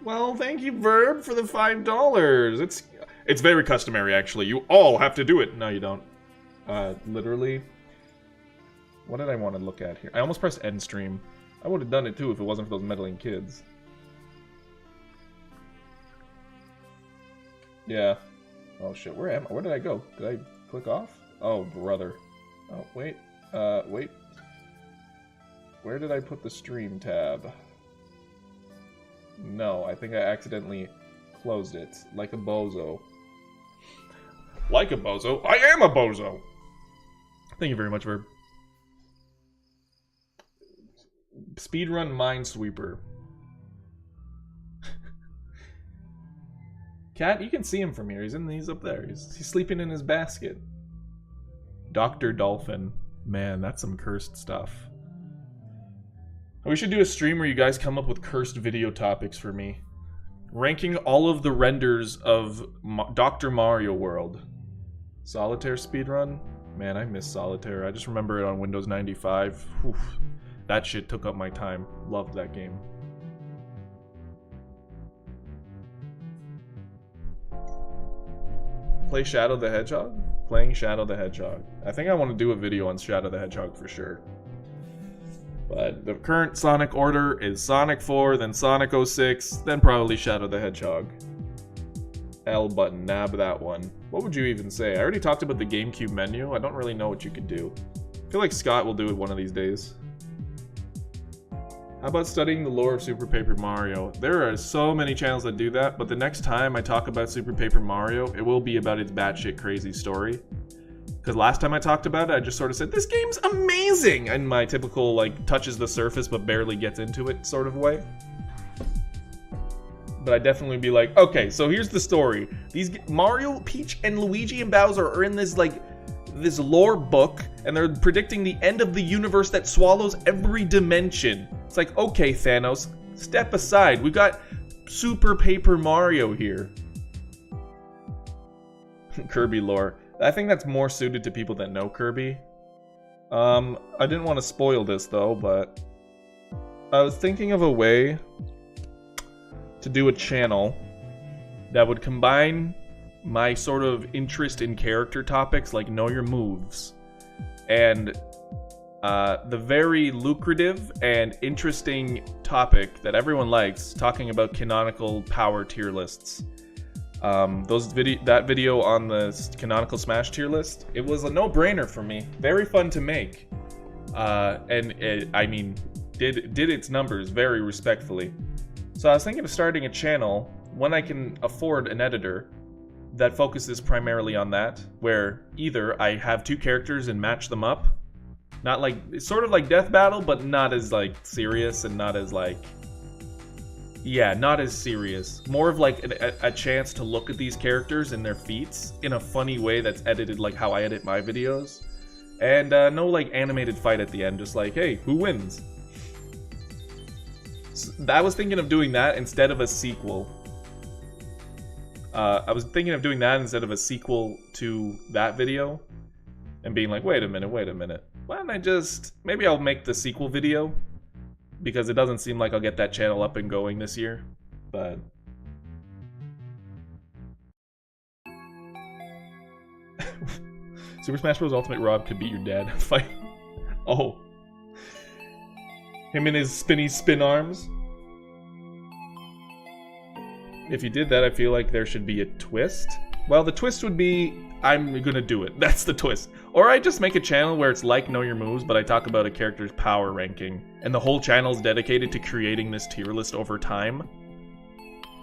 Well, thank you, Verb, for the $5. It's very customary, actually. You all have to do it. No, you don't. Literally. What did I want to look at here? I almost pressed end stream. I would have done it too if it wasn't for those meddling kids. Yeah. Oh shit, where am I? Where did I go? Did I click off? Oh, brother. Oh, wait. Wait. Where did I put the stream tab? No, I think I accidentally closed it. Like a bozo. Like a bozo? I am a bozo! Thank you very much, Verb. Speedrun Minesweeper. Cat, you can see him from here. He's up there. He's sleeping in his basket. Dr. Dolphin. Man, that's some cursed stuff. We should do a stream where you guys come up with cursed video topics for me. Ranking all of the renders of Dr. Mario World. Solitaire speedrun? Man, I miss Solitaire. I just remember it on Windows 95. Oof. That shit took up my time. Loved that game. Play Shadow the Hedgehog? Playing Shadow the Hedgehog. I think I want to do a video on Shadow the Hedgehog for sure. But the current Sonic order is Sonic 4, then Sonic 06, then probably Shadow the Hedgehog. L button, nab that one. What would you even say? I already talked about the GameCube menu. I don't really know what you could do. I feel like Scott will do it one of these days. How about studying the lore of Super Paper Mario? There are so many channels that do that, but the next time I talk about Super Paper Mario, it will be about its batshit crazy story. Because last time I talked about it, I just sort of said, this game's amazing! In my typical, like, touches the surface but barely gets into it sort of way. But I'd definitely be like, okay, so here's the story. These Mario, Peach, and Luigi and Bowser are in this, like, this lore book, and they're predicting the end of the universe that swallows every dimension. It's like, okay, Thanos, step aside. We got Super Paper Mario here. Kirby lore. I think that's more suited to people that know Kirby. I didn't want to spoil this though, but I was thinking of a way to do a channel that would combine my sort of interest in character topics like know your moves and the very lucrative and interesting topic that everyone likes, talking about canonical power tier lists. That video on the canonical Smash tier list, it was a no-brainer for me. Very fun to make, and I mean, did its numbers very respectfully. So I was thinking of starting a channel when I can afford an editor that focuses primarily on that, where either I have two characters and match them up, not like, it's sort of like Death Battle, but not as like serious and not as like, yeah, not as serious. More of like a chance to look at these characters and their feats in a funny way that's edited like how I edit my videos. And no like animated fight at the end, just like, hey, who wins? So I was thinking of doing that instead of a sequel. I was thinking of doing that instead of a sequel to that video. And being like, wait a minute. Why don't I just... Maybe I'll make the sequel video. Because it doesn't seem like I'll get that channel up and going this year. But... Super Smash Bros. Ultimate Rob could beat your dad. Fight. Oh. Him and his spinny spin arms. If you did that, I feel like there should be a twist. Well, the twist would be, I'm gonna do it. That's the twist. Or I just make a channel where it's like Know Your Moves, but I talk about a character's power ranking. And the whole channel is dedicated to creating this tier list over time.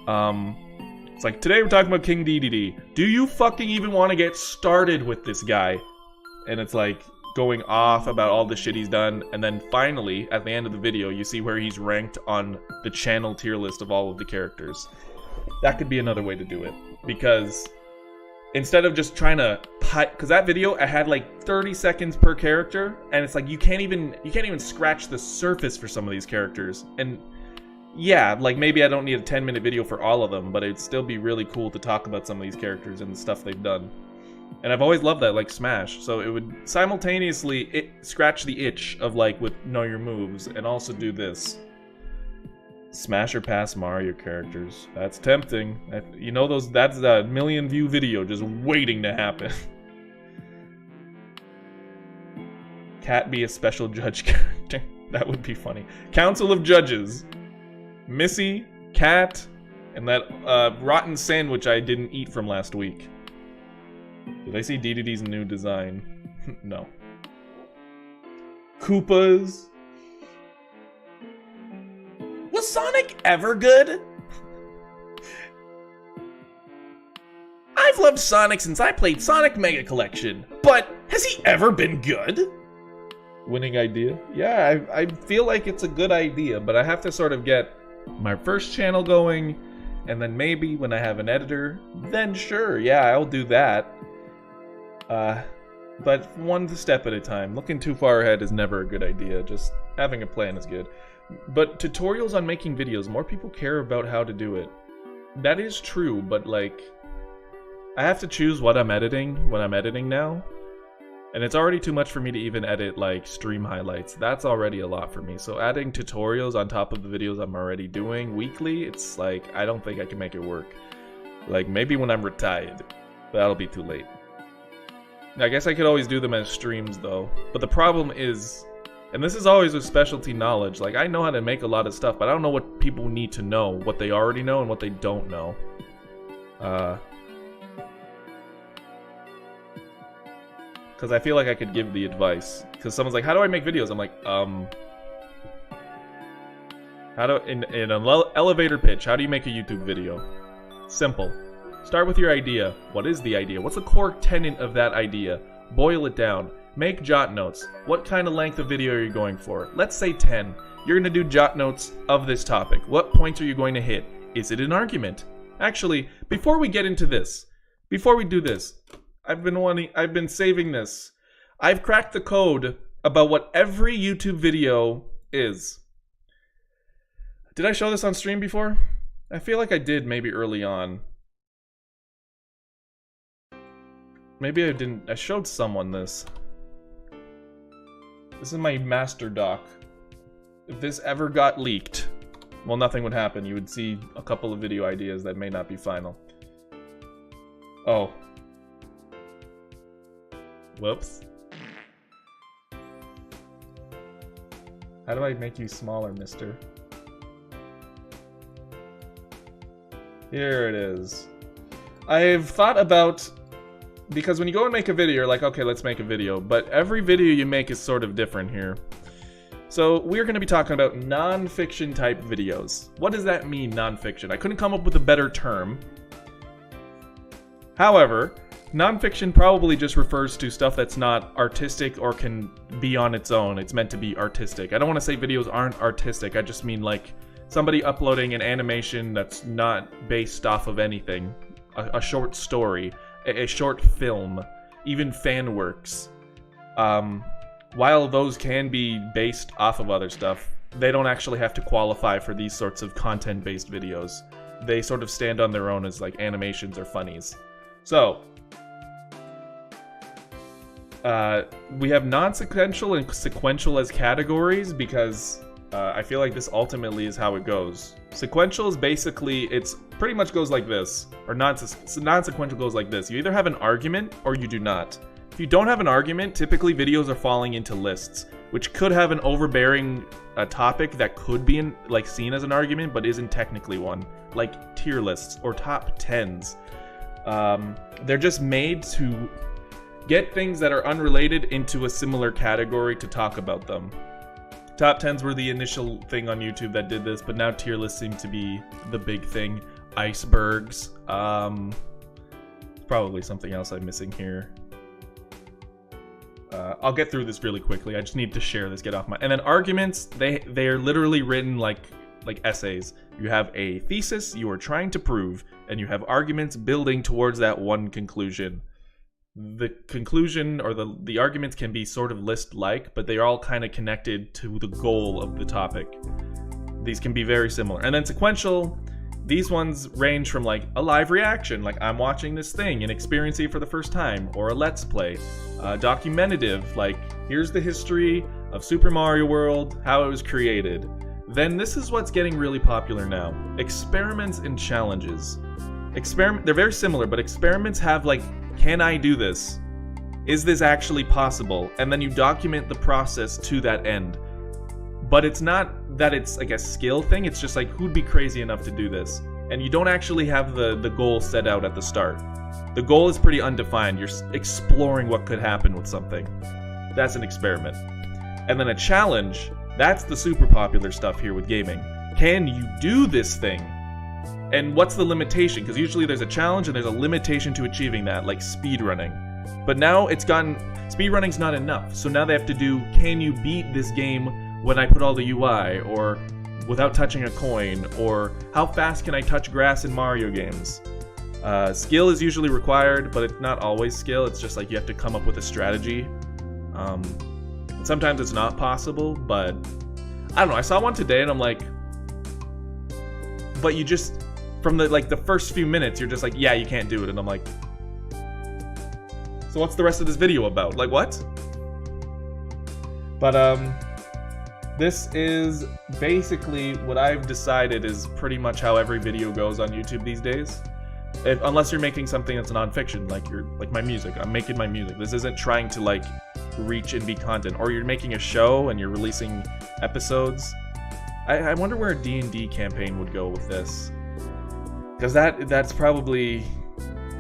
It's like, today we're talking about King Dedede. Do you fucking even want to get started with this guy? And it's like, going off about all the shit he's done, and then finally, at the end of the video, you see where he's ranked on the channel tier list of all of the characters. That could be another way to do it, because instead of just trying to because that video, I had like 30 seconds per character, and it's like you can't even scratch the surface for some of these characters. And yeah, like maybe I don't need a 10-minute video for all of them, but it'd still be really cool to talk about some of these characters and the stuff they've done. And I've always loved that, like Smash, so it would simultaneously scratch the itch of like with Know Your Moves, and also do this. Smash or pass Mario characters. That's tempting. You know that's a million view video just waiting to happen. Cat be a special judge character. That would be funny. Council of Judges. Missy, Cat, and that rotten sandwich I didn't eat from last week. Did I see Dedede's new design? No. Koopas. Was Sonic ever good? I've loved Sonic since I played Sonic Mega Collection, but has he ever been good? Winning idea? Yeah, I feel like it's a good idea, but I have to sort of get my first channel going, and then maybe when I have an editor, then sure, yeah, I'll do that. But one step at a time. Looking too far ahead is never a good idea. Just having a plan is good. But tutorials on making videos, more people care about how to do it. That is true, but like, I have to choose what I'm editing when I'm editing now. And it's already too much for me to even edit like stream highlights. That's already a lot for me. So adding tutorials on top of the videos I'm already doing weekly, it's like, I don't think I can make it work. Like maybe when I'm retired, but that'll be too late. I guess I could always do them as streams though. But the problem is, and this is always with specialty knowledge, like I know how to make a lot of stuff, but I don't know what people need to know, what they already know and what they don't know. Because I feel like I could give the advice. Because someone's like, how do I make videos? I'm like, in an elevator pitch, how do you make a YouTube video? Simple. Start with your idea. What is the idea? What's the core tenet of that idea? Boil it down. Make jot notes. What kind of length of video are you going for? Let's say 10. You're going to do jot notes of this topic. What points are you going to hit? Is it an argument? Actually, before we get into this, before we do this, I've been saving this. I've cracked the code about what every YouTube video is. Did I show this on stream before? I feel like I did maybe early on. Maybe I didn't. I showed someone this. This is my master doc. If this ever got leaked, well, nothing would happen. You would see a couple of video ideas that may not be final. Oh. Whoops. How do I make you smaller, mister? Here it is. I've thought about... Because when you go and make a video, you're like, okay, let's make a video. But every video you make is sort of different here. So we're going to be talking about non-fiction type videos. What does that mean, non-fiction? I couldn't come up with a better term. However, non-fiction probably just refers to stuff that's not artistic or can be on its own. It's meant to be artistic. I don't want to say videos aren't artistic. I just mean like somebody uploading an animation that's not based off of anything. A short story. A short film, even fan works. While those can be based off of other stuff, they don't actually have to qualify for these sorts of content-based videos. They sort of stand on their own as like animations or funnies. So, we have non-sequential and sequential as categories because I feel like this ultimately is how it goes. Sequential is basically, it's pretty much goes like this, or non-sequential goes like this. You either have an argument or you do not. If you don't have an argument, typically videos are falling into lists, which could have an overbearing topic that could be seen as an argument, but isn't technically one, like tier lists or top 10s. They're just made to get things that are unrelated into a similar category to talk about them. Top 10s were the initial thing on YouTube that did this, but now tier lists seem to be the big thing. Icebergs. Probably something else I'm missing here. I'll get through this really quickly. I just need to share this, get off my... And then arguments, they're literally written like essays. You have a thesis you are trying to prove, and you have arguments building towards that one conclusion. The conclusion or the arguments can be sort of list-like, but they are all kind of connected to the goal of the topic. These can be very similar. And then sequential, these ones range from like a live reaction, like I'm watching this thing and experiencing it for the first time, or a let's play. Documentative, like here's the history of Super Mario World, how it was created. Then this is what's getting really popular now. Experiments and challenges. They're very similar, but experiments have like, can I do this? Is this actually possible? And then you document the process to that end. But it's not that it's like a skill thing, it's just like, who'd be crazy enough to do this? And you don't actually have the goal set out at the start. The goal is pretty undefined. You're exploring what could happen with something. That's an experiment. And then a challenge, that's the super popular stuff here with gaming. Can you do this thing? And what's the limitation? Because usually there's a challenge and there's a limitation to achieving that, like speedrunning. But now it's gotten... Speedrunning's not enough. So now they have to do, can you beat this game when I put all the UI? Or without touching a coin? Or how fast can I touch grass in Mario games? Skill is usually required, but it's not always skill. It's just like you have to come up with a strategy. Sometimes it's not possible, but... I don't know, I saw one today and I'm like... But you just... From the first few minutes, you're just like, yeah, you can't do it. And I'm like... So what's the rest of this video about? Like, what? But, this is basically what I've decided is pretty much how every video goes on YouTube these days. Unless you're making something that's non-fiction, like my music. I'm making my music. This isn't trying to, like, reach and be content. Or you're making a show and you're releasing episodes. I wonder where a D&D campaign would go with this. Because that's probably...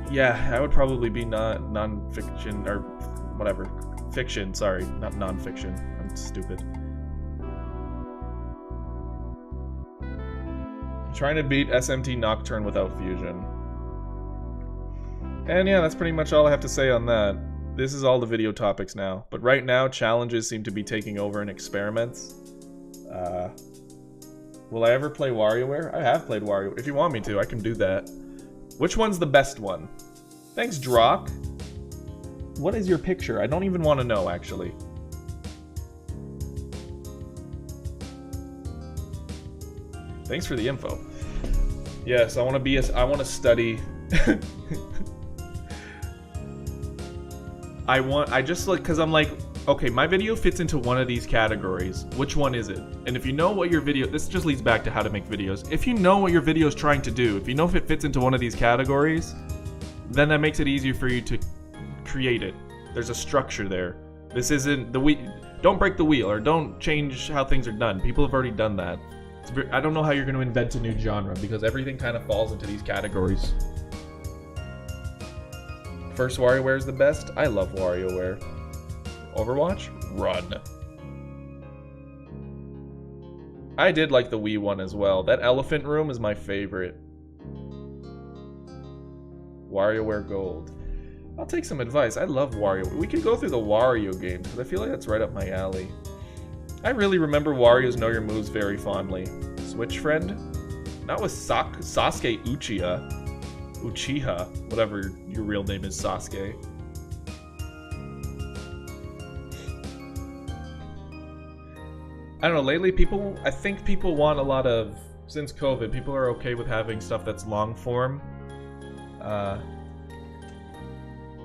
Yeah, that would probably be non-fiction, or whatever. Fiction, sorry, not non-fiction. I'm stupid. Trying to beat SMT Nocturne without fusion. And yeah, that's pretty much all I have to say on that. This is all the video topics now. But right now, challenges seem to be taking over in experiments. Will I ever play WarioWare? I have played WarioWare. If you want me to, I can do that. Which one's the best one? Thanks, Drock. What is your picture? I don't even want to know, actually. Thanks for the info. Yes, I want to study. I just like, cause I'm like, okay, my video fits into one of these categories. Which one is it? And if you know what your video, this just leads back to how to make videos. If you know what your video is trying to do, if you know if it fits into one of these categories, then that makes it easier for you to create it. There's a structure there. This isn't the don't break the wheel or don't change how things are done. People have already done that. I don't know how you're going to invent a new genre because everything kind of falls into these categories. First WarioWare is the best. I love WarioWare. Overwatch? Run. I did like the Wii one as well. That elephant room is my favorite. WarioWare Gold. I'll take some advice. I love Wario. We can go through the Wario games because I feel like that's right up my alley. I really remember Wario's Know Your Moves very fondly. Switch Friend? Not with Sasuke Uchiha, whatever your real name is, Sasuke. I don't know, lately I think people want a lot of, since COVID, people are okay with having stuff that's long form.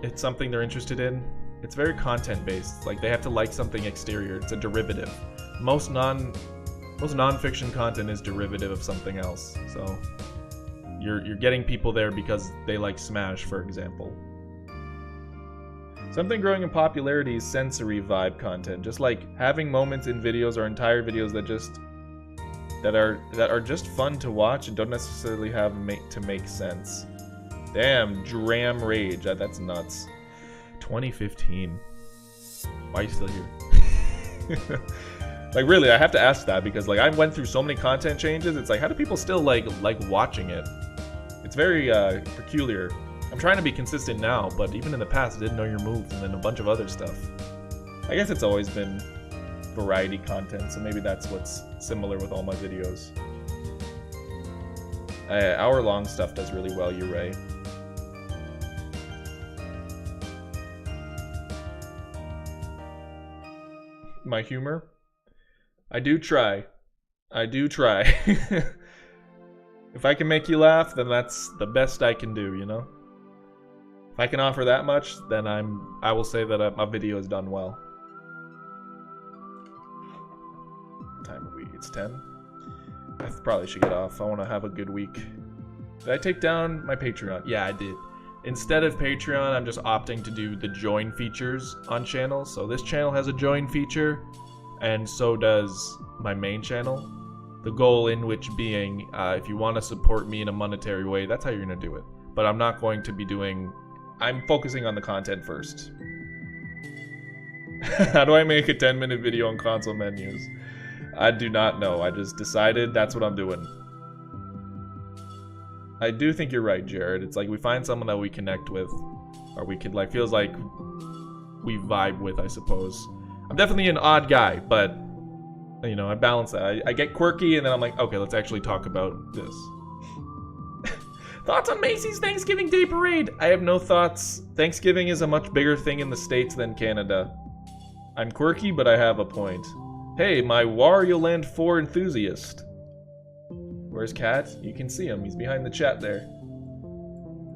It's something they're interested in. It's very content based. Like they have to like something exterior. It's a derivative. Most non-fiction content is derivative of something else. So you're getting people there because they like Smash, for example. Something growing in popularity is sensory vibe content. Just like having moments in videos or entire videos that are just fun to watch and don't necessarily have to make sense. Damn, Dram Rage. That's nuts. 2015. Why are you still here? Like, really, I have to ask that because, like, I went through so many content changes. It's like, how do people still, like watching it? It's very, peculiar. I'm trying to be consistent now, but even in the past, I didn't know your moves and then a bunch of other stuff. I guess it's always been variety content, so maybe that's what's similar with all my videos. Hour-long stuff does really well, you're right. My humor? I do try. I do try. If I can make you laugh, then that's the best I can do, you know? If I can offer that much, then I will say that my video is done well. What time are we? It's 10? I probably should get off. I want to have a good week. Did I take down my Patreon? Yeah, I did. Instead of Patreon, I'm just opting to do the join features on channels. So this channel has a join feature, and so does my main channel. The goal in which being, if you want to support me in a monetary way, that's how you're going to do it. But I'm not going to be doing... I'm focusing on the content first. How do I make a 10-minute video on console menus? I do not know. I just decided that's what I'm doing. I do think you're right, Jared. It's like we find someone that we connect with, or we could like feels like we vibe with, I suppose. I'm definitely an odd guy, but you know, I balance that. I get quirky, and then I'm like, okay, let's actually talk about this. Thoughts on Macy's Thanksgiving Day Parade? I have no thoughts. Thanksgiving is a much bigger thing in the States than Canada. I'm quirky, but I have a point. Hey, my Wario Land 4 enthusiast. Where's Cat? You can see him. He's behind the chat there.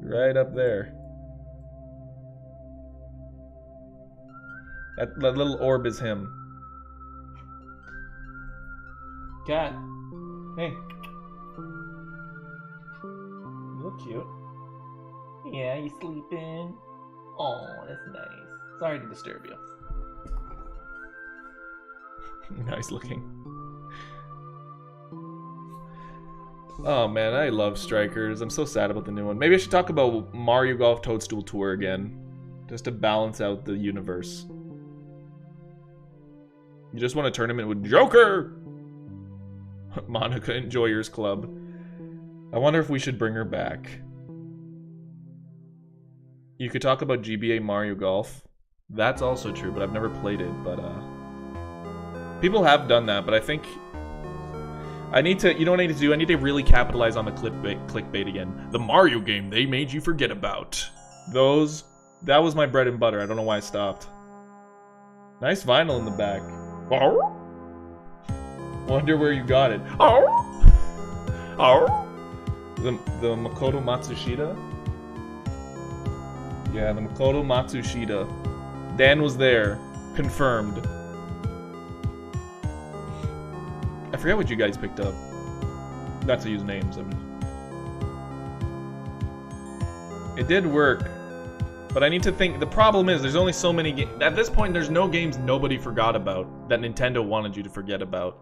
Right up there. That little orb is him. Cat. Hey. You look cute. Yeah, you sleeping? Oh, that's nice. Sorry to disturb you. Nice looking. Oh man, I love Strikers. I'm so sad about the new one. Maybe I should talk about Mario Golf Toadstool Tour again, just to balance out the universe. You just want a tournament with Joker! Monica Enjoyers Club. I wonder if we should bring her back. You could talk about GBA Mario Golf. That's also true, but I've never played it. But people have done that, but I think I need to. You know what I need to do? I need to really capitalize on the clickbait again. The Mario game they made you forget about. Those. That was my bread and butter. I don't know why I stopped. Nice vinyl in the back. Wonder where you got it. The Makoto Matsushita? Yeah, the Makoto Matsushita. Dan was there. Confirmed. I forget what you guys picked up. Not to use names, I mean. It did work. But I need to think. The problem is, there's only so many games. At this point, there's no games nobody forgot about that Nintendo wanted you to forget about.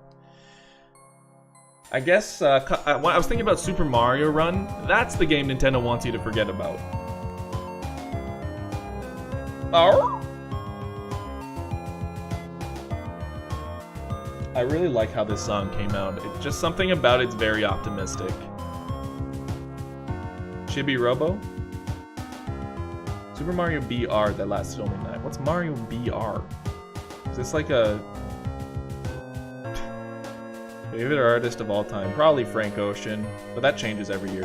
I guess, I was thinking about Super Mario Run. That's the game Nintendo wants you to forget about. I really like how this song came out. It's just something about it's very optimistic. Chibi Robo? Super Mario BR that lasted only 9. What's Mario BR? Is this like a... favorite artist of all time? Probably Frank Ocean, but that changes every year.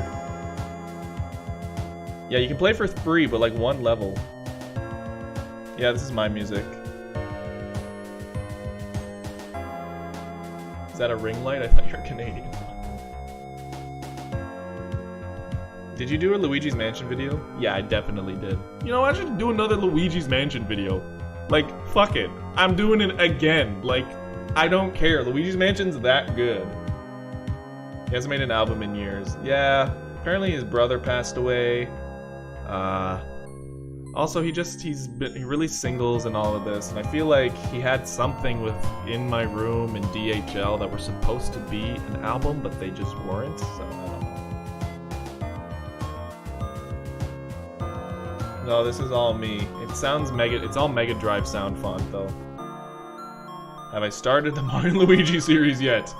Yeah, you can play for free, but like one level. Yeah, this is my music. Is that a ring light? I thought you were Canadian. Did you do a Luigi's Mansion video? Yeah, I definitely did. You know, I should do another Luigi's Mansion video. Like, fuck it. I'm doing it again. Like, I don't care. Luigi's Mansion's that good. He hasn't made an album in years. Yeah, apparently his brother passed away. Also, he released singles and all of this, and I feel like he had something with In My Room and DHL that were supposed to be an album, but they just weren't, so I don't know. No, this is all me. It sounds it's all Mega Drive sound font, though. Have I started the Mario and Luigi series yet?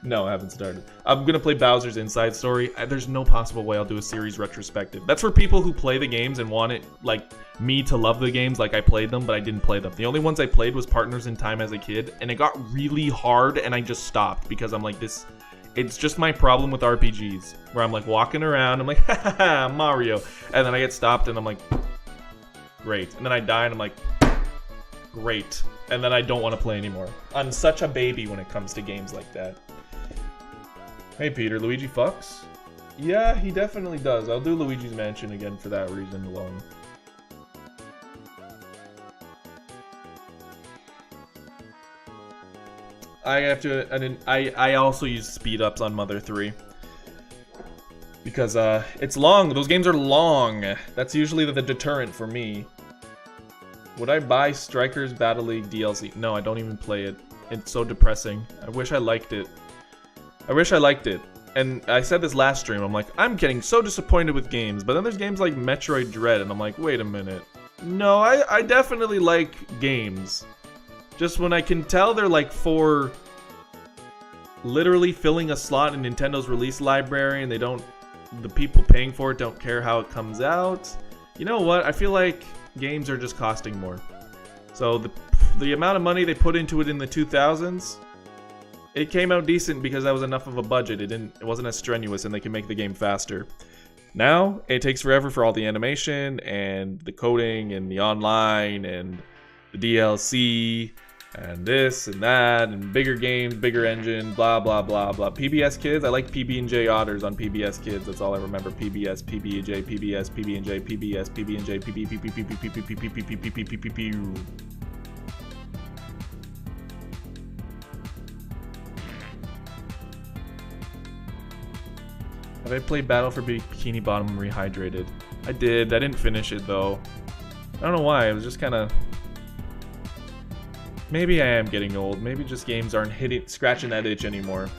No, I haven't started. I'm gonna play Bowser's Inside Story. There's no possible way I'll do a series retrospective. That's for people who play the games and want it, like, me to love the games like I played them, but I didn't play them. The only ones I played was Partners in Time as a kid, and it got really hard, and I just stopped because I'm like, this... It's just my problem with RPGs, where I'm like walking around, I'm like, ha ha ha, Mario, and then I get stopped and I'm like, great, and then I die and I'm like, great, and then I don't want to play anymore. I'm such a baby when it comes to games like that. Hey Peter, Luigi fucks? Yeah, he definitely does. I'll do Luigi's Mansion again for that reason alone. I also use speed ups on Mother 3 because it's long. Those games are long. That's usually the deterrent for me. Would I buy Strikers Battle League DLC? No, I don't even play it. It's so depressing. I wish I liked it. And I said this last stream. I'm like, I'm getting so disappointed with games. But then there's games like Metroid Dread, and I'm like, wait a minute. No, I definitely like games. Just when I can tell they're like for literally filling a slot in Nintendo's release library and the people paying for it don't care how it comes out. You know what? I feel like games are just costing more. So the amount of money they put into it in the 2000s, it came out decent because that was enough of a budget. It wasn't as strenuous and they can make the game faster. Now, it takes forever for all the animation and the coding and the online and the DLC and this and that and bigger games, bigger engine, blah blah blah blah. PBS Kids, I like PB&J Otters on PBS Kids. That's all I remember. PBS, PB&J, PBS, PB&J, PBS, PB&J, PB. Have I played Battle for Bikini Bottom Rehydrated? I did. I didn't finish it though. I don't know why. It was just kind of. Maybe I am getting old. Maybe just games aren't scratching that itch anymore.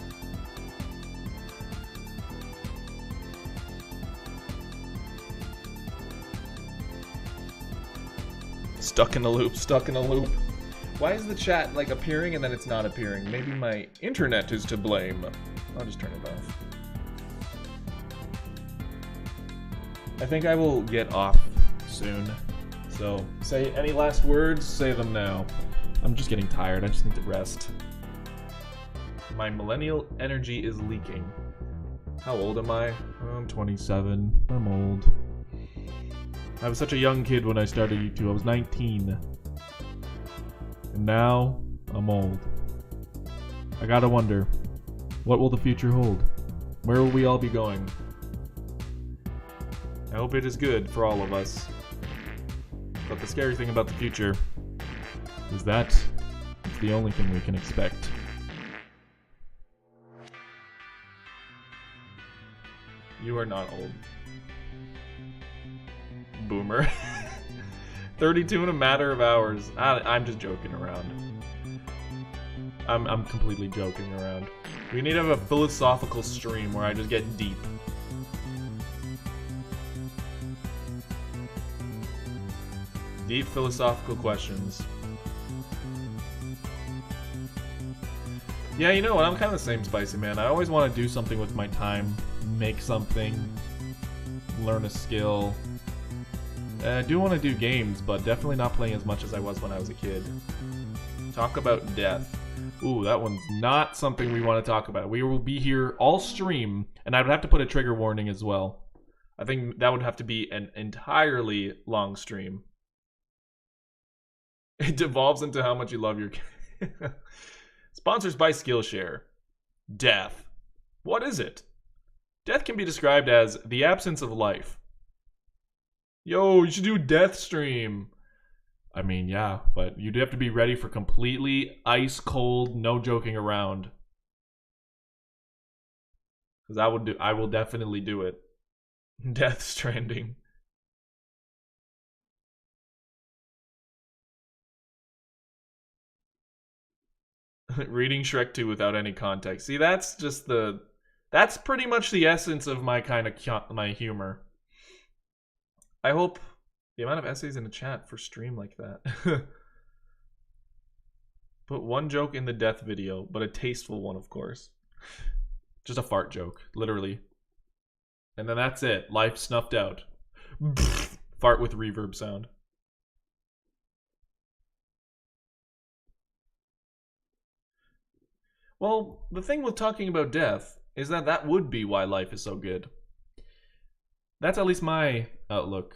Stuck in a loop. Why is the chat like appearing and then it's not appearing? Maybe my internet is to blame. I'll just turn it off. I think I will get off soon. So, say any last words, say them now. I'm just getting tired, I just need to rest. My millennial energy is leaking. How old am I? I'm 27. I'm old. I was such a young kid when I started YouTube. I was 19. And now, I'm old. I gotta wonder, what will the future hold? Where will we all be going? I hope it is good for all of us. But the scary thing about the future is that it's the only thing we can expect. You are not old. Boomer. 32 in a matter of hours. I'm just joking around. I'm completely joking around. We need to have a philosophical stream where I just get deep. Deep philosophical questions. Yeah, you know what? I'm kind of the same, Spicy Man. I always want to do something with my time. Make something. Learn a skill. I do want to do games, but definitely not playing as much as I was when I was a kid. Talk about death. Ooh, that one's not something we want to talk about. We will be here all stream, and I would have to put a trigger warning as well. I think that would have to be an entirely long stream. It devolves into how much you love your Sponsors by Skillshare. Death. What is it? Death can be described as the absence of life. Yo, you should do death stream. I mean, yeah, but you'd have to be ready for completely ice cold, no joking around. Because I will definitely do it. Death Stranding. Reading Shrek 2 without any context. See, that's just that's pretty much the essence of my kind of my humor. I hope the amount of essays in the chat for stream like that. Put one joke in the death video, but a tasteful one, of course. Just a fart joke, literally. And then that's it. Life snuffed out. Fart with reverb sound. Well, the thing with talking about death is that that would be why life is so good. That's at least my outlook.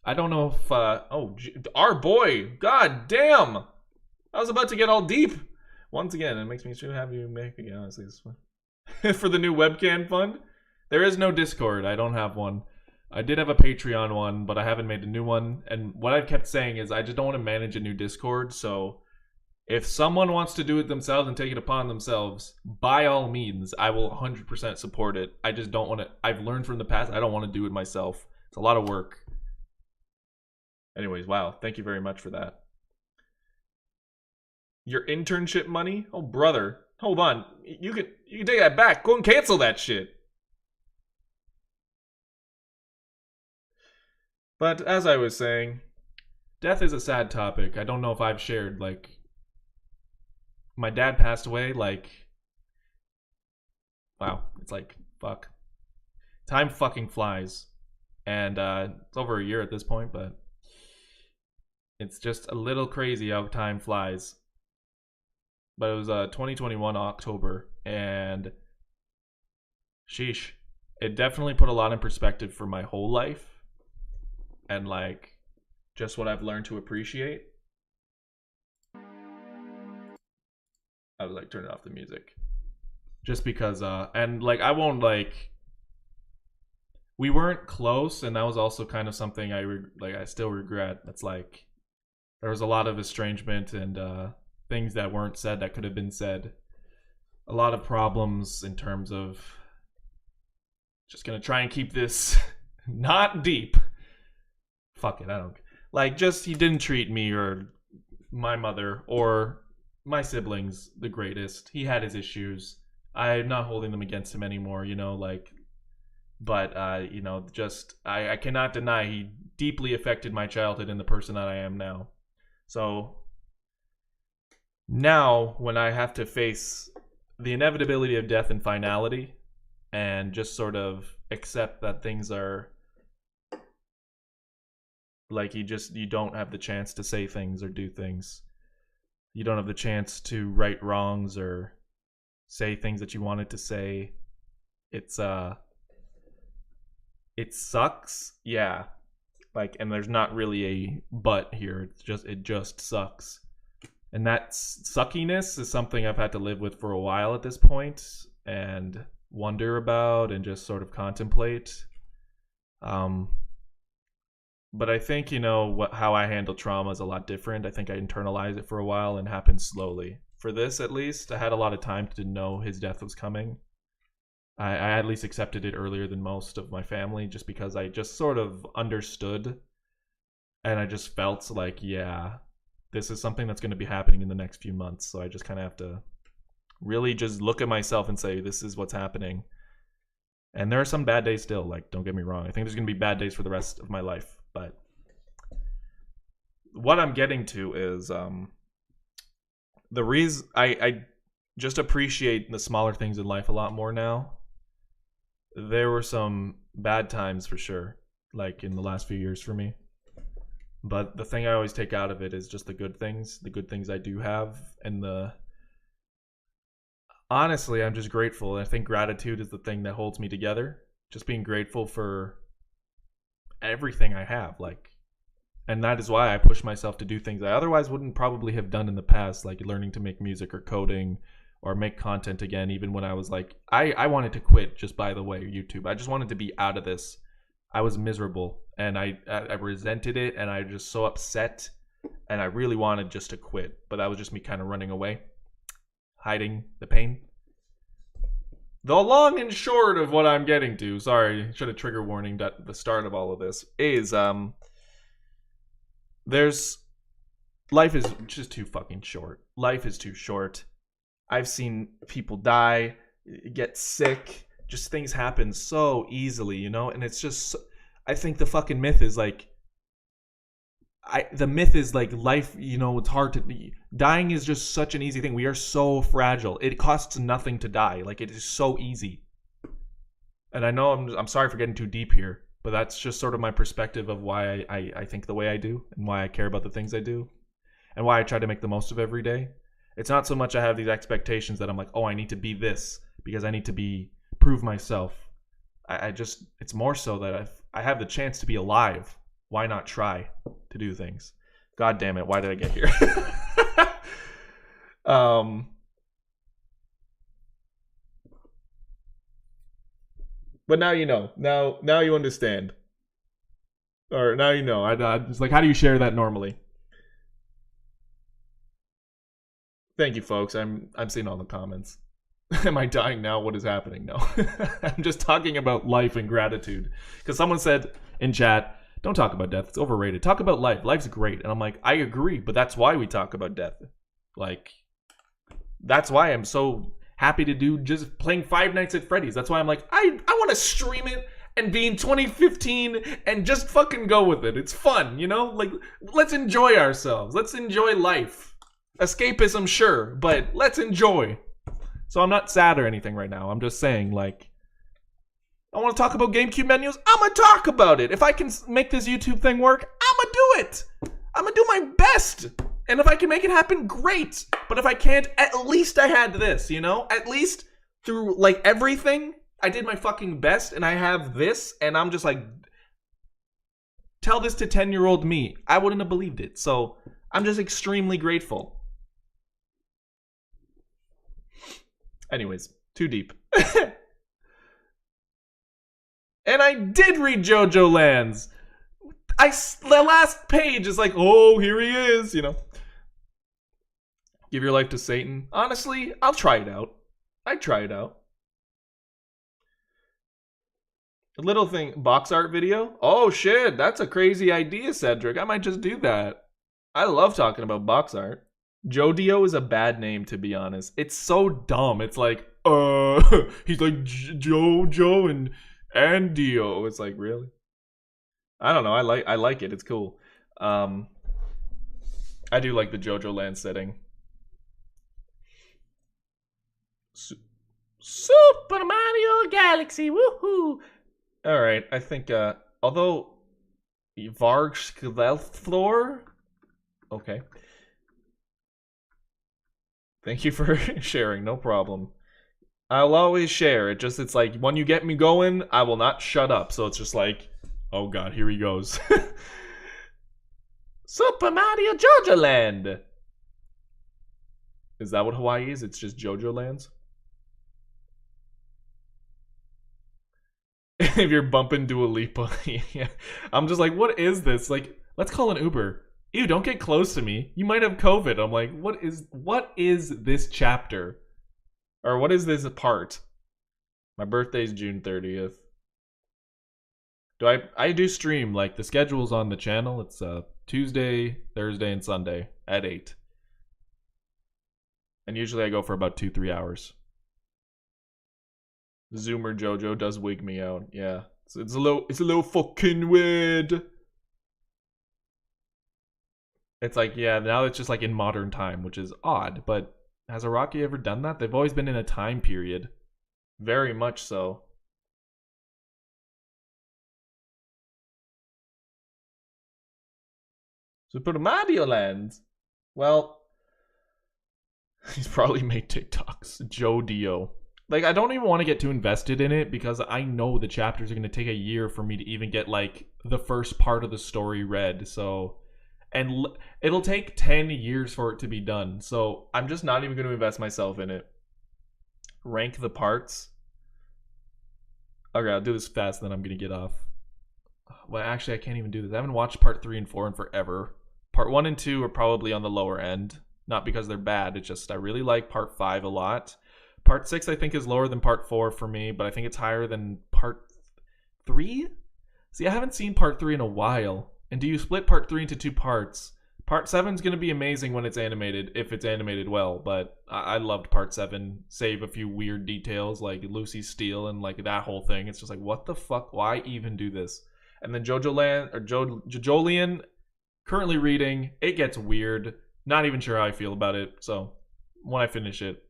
I don't know if, our boy, god damn! I was about to get all deep. Once again, it makes me sure have you make again, honestly, this one. For the new webcam fund, there is no Discord, I don't have one. I did have a Patreon one, but I haven't made a new one, and what I've kept saying is I just don't want to manage a new Discord, so if someone wants to do it themselves and take it upon themselves, by all means, I will 100% support it. I just don't want to, I've learned from the past, I don't want to do it myself. It's a lot of work. Anyways, wow, thank you very much for that. Your internship money? Oh, brother. Hold on. You can take that back. Go and cancel that shit. But as I was saying, death is a sad topic. I don't know if I've shared, like, my dad passed away, like, wow, it's like, fuck. Time fucking flies. And it's over a year at this point, but it's just a little crazy how time flies. But it was 2021 October, and sheesh. It definitely put a lot in perspective for my whole life. And like, just what I've learned to appreciate. I was like, turn off the music. Just because, and like, I won't like, we weren't close, and that was also kind of something I still regret. It's like, there was a lot of estrangement and things that weren't said that could have been said. A lot of problems in terms of, just gonna try and keep this not deep. Fuck it, I don't, like, just, he didn't treat me or my mother or my siblings the greatest. He had his issues. I'm not holding them against him anymore, you know, like, but, you know, just, I cannot deny he deeply affected my childhood and the person that I am now. So, Now, when I have to face the inevitability of death and finality, and just sort of accept that things are like you don't have the chance to say things or do things. You don't have the chance to right wrongs or say things that you wanted to say. It's it sucks. Yeah. Like, and there's not really a but here. It just sucks. And that suckiness is something I've had to live with for a while at this point and wonder about and just sort of contemplate. But I think, how I handle trauma is a lot different. I think I internalized it for a while and happened slowly. For this, at least, I had a lot of time to know his death was coming. I at least accepted it earlier than most of my family just because I just sort of understood. And I just felt like, yeah, this is something that's going to be happening in the next few months. So I just kind of have to really just look at myself and say, this is what's happening. And there are some bad days still. Like, don't get me wrong. I think there's going to be bad days for the rest of my life. But what I'm getting to is the reason I just appreciate the smaller things in life a lot more now. There were some bad times for sure, like in the last few years for me. But the thing I always take out of it is just the good things I do have, and honestly, I'm just grateful. I think gratitude is the thing that holds me together. Just being grateful for everything I have, and that is why I push myself to do things I otherwise wouldn't probably have done in the past, like learning to make music or coding or make content again, even when I was like, I wanted to quit, just by the way, YouTube. I just wanted to be out of this. I was miserable, and I resented it, and I was just so upset, and I really wanted just to quit. But that was just me kind of running away, hiding the pain. The long and short of what I'm getting to, sorry, should have trigger warned at the start of all of this, is life is just too fucking short. Life is too short. I've seen people die, get sick, just things happen so easily, and it's just, I think the fucking myth is like, life, it's hard to, dying is just such an easy thing. We are so fragile. It costs nothing to die. Like, it is so easy. And I know I'm sorry for getting too deep here, but that's just sort of my perspective of why I think the way I do, and why I care about the things I do, and why I try to make the most of every day. It's not so much I have these expectations that I'm like, oh, I need to be this because I need to prove myself. It's more so that I have the chance to be alive. Why not try to do things? God damn it, why did I get here? But now you know. Now you understand. Or now you know. I just like, how do you share that normally? Thank you, folks. I'm seeing all the comments. Am I dying now? What is happening? No. I'm just talking about life and gratitude. Because someone said in chat, don't talk about death. It's overrated. Talk about life. Life's great. And I'm like, I agree, but that's why we talk about death. Like, that's why I'm so happy to do just playing Five Nights at Freddy's. That's why I'm like, I want to stream it and be in 2015 and just fucking go with it. It's fun, Like, let's enjoy ourselves. Let's enjoy life. Escapism, sure, but let's enjoy. So I'm not sad or anything right now. I'm just saying, like, I want to talk about GameCube menus. I'm going to talk about it. If I can make this YouTube thing work, I'm going to do it. I'm going to do my best. And if I can make it happen, great. But if I can't, at least I had this, At least through, like, everything, I did my fucking best, and I have this, and I'm just like, tell this to 10-year-old me. I wouldn't have believed it. So I'm just extremely grateful. Anyways, too deep. And I did read JoJo Lands. The last page is like, oh, here he is, Give your life to Satan. Honestly, I'll try it out. I'd try it out. A little thing, box art video? Oh shit, that's a crazy idea, Cedric. I might just do that. I love talking about box art. Jodio is a bad name, to be honest. It's so dumb. It's like, he's like Jojo and Dio. It's like, really? I don't know. I like it. It's cool. I do like the JoJo Land setting. Super Mario Galaxy, woohoo! Alright, I think, although Vargskvelthor? Okay. Thank you for sharing, no problem. I'll always share. It's like, when you get me going, I will not shut up. So it's just like, oh god, here he goes. Super Mario Jojo Land! Is that what Hawaii is? It's just Jojo Lands? If you're bumping Dua Lipa, yeah. I'm just like, what is this? Like, let's call an Uber. Ew, don't get close to me. You might have COVID. I'm like, what is this chapter? Or what is this part? My birthday's June 30th. I do stream, like the schedule's on the channel. It's Tuesday, Thursday, and Sunday at 8. And usually I go for about 2-3 hours. Zoomer Jojo does wig me out. Yeah. It's a little fucking weird. It's like, yeah, now it's just like in modern time, which is odd, but has Araki ever done that? They've always been in a time period. Very much so. Super Mario Land. Well, he's probably made TikToks. Joe Dio. Like, I don't even want to get too invested in it because I know the chapters are going to take a year for me to even get, like, the first part of the story read. So, and it'll take 10 years for it to be done. So, I'm just not even going to invest myself in it. Rank the parts. Okay, I'll do this fast, then I'm going to get off. Well, actually, I can't even do this. I haven't watched part 3 and 4 in forever. Part 1 and 2 are probably on the lower end. Not because they're bad, it's just I really like part 5 a lot. Part 6 I think is lower than part 4 for me, but I think it's higher than part 3? See, I haven't seen part 3 in a while. And do you split part 3 into 2 parts? Part 7 is going to be amazing when it's animated, if it's animated well, but I loved part 7, save a few weird details like Lucy's Steel and like that whole thing. It's just like, what the fuck? Why even do this? And then Jojo Land, or Jojolian, currently reading. It gets weird. Not even sure how I feel about it, so when I finish it.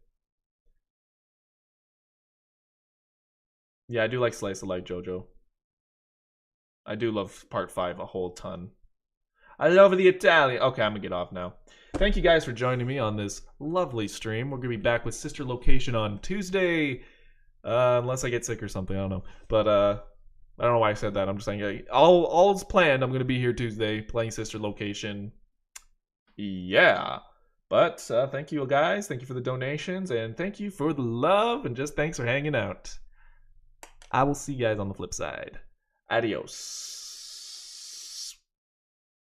Yeah, I do like Slice of Life Jojo. I do love part 5 a whole ton. I love the Italian. Okay, I'm gonna get off now. Thank you guys for joining me on this lovely stream. We're gonna be back with Sister Location on Tuesday. Unless I get sick or something, I don't know. But I don't know why I said that. I'm just saying, all's planned. I'm gonna be here Tuesday playing Sister Location. Yeah. But thank you guys. Thank you for the donations. And thank you for the love. And just thanks for hanging out. I will see you guys on the flip side. Adios.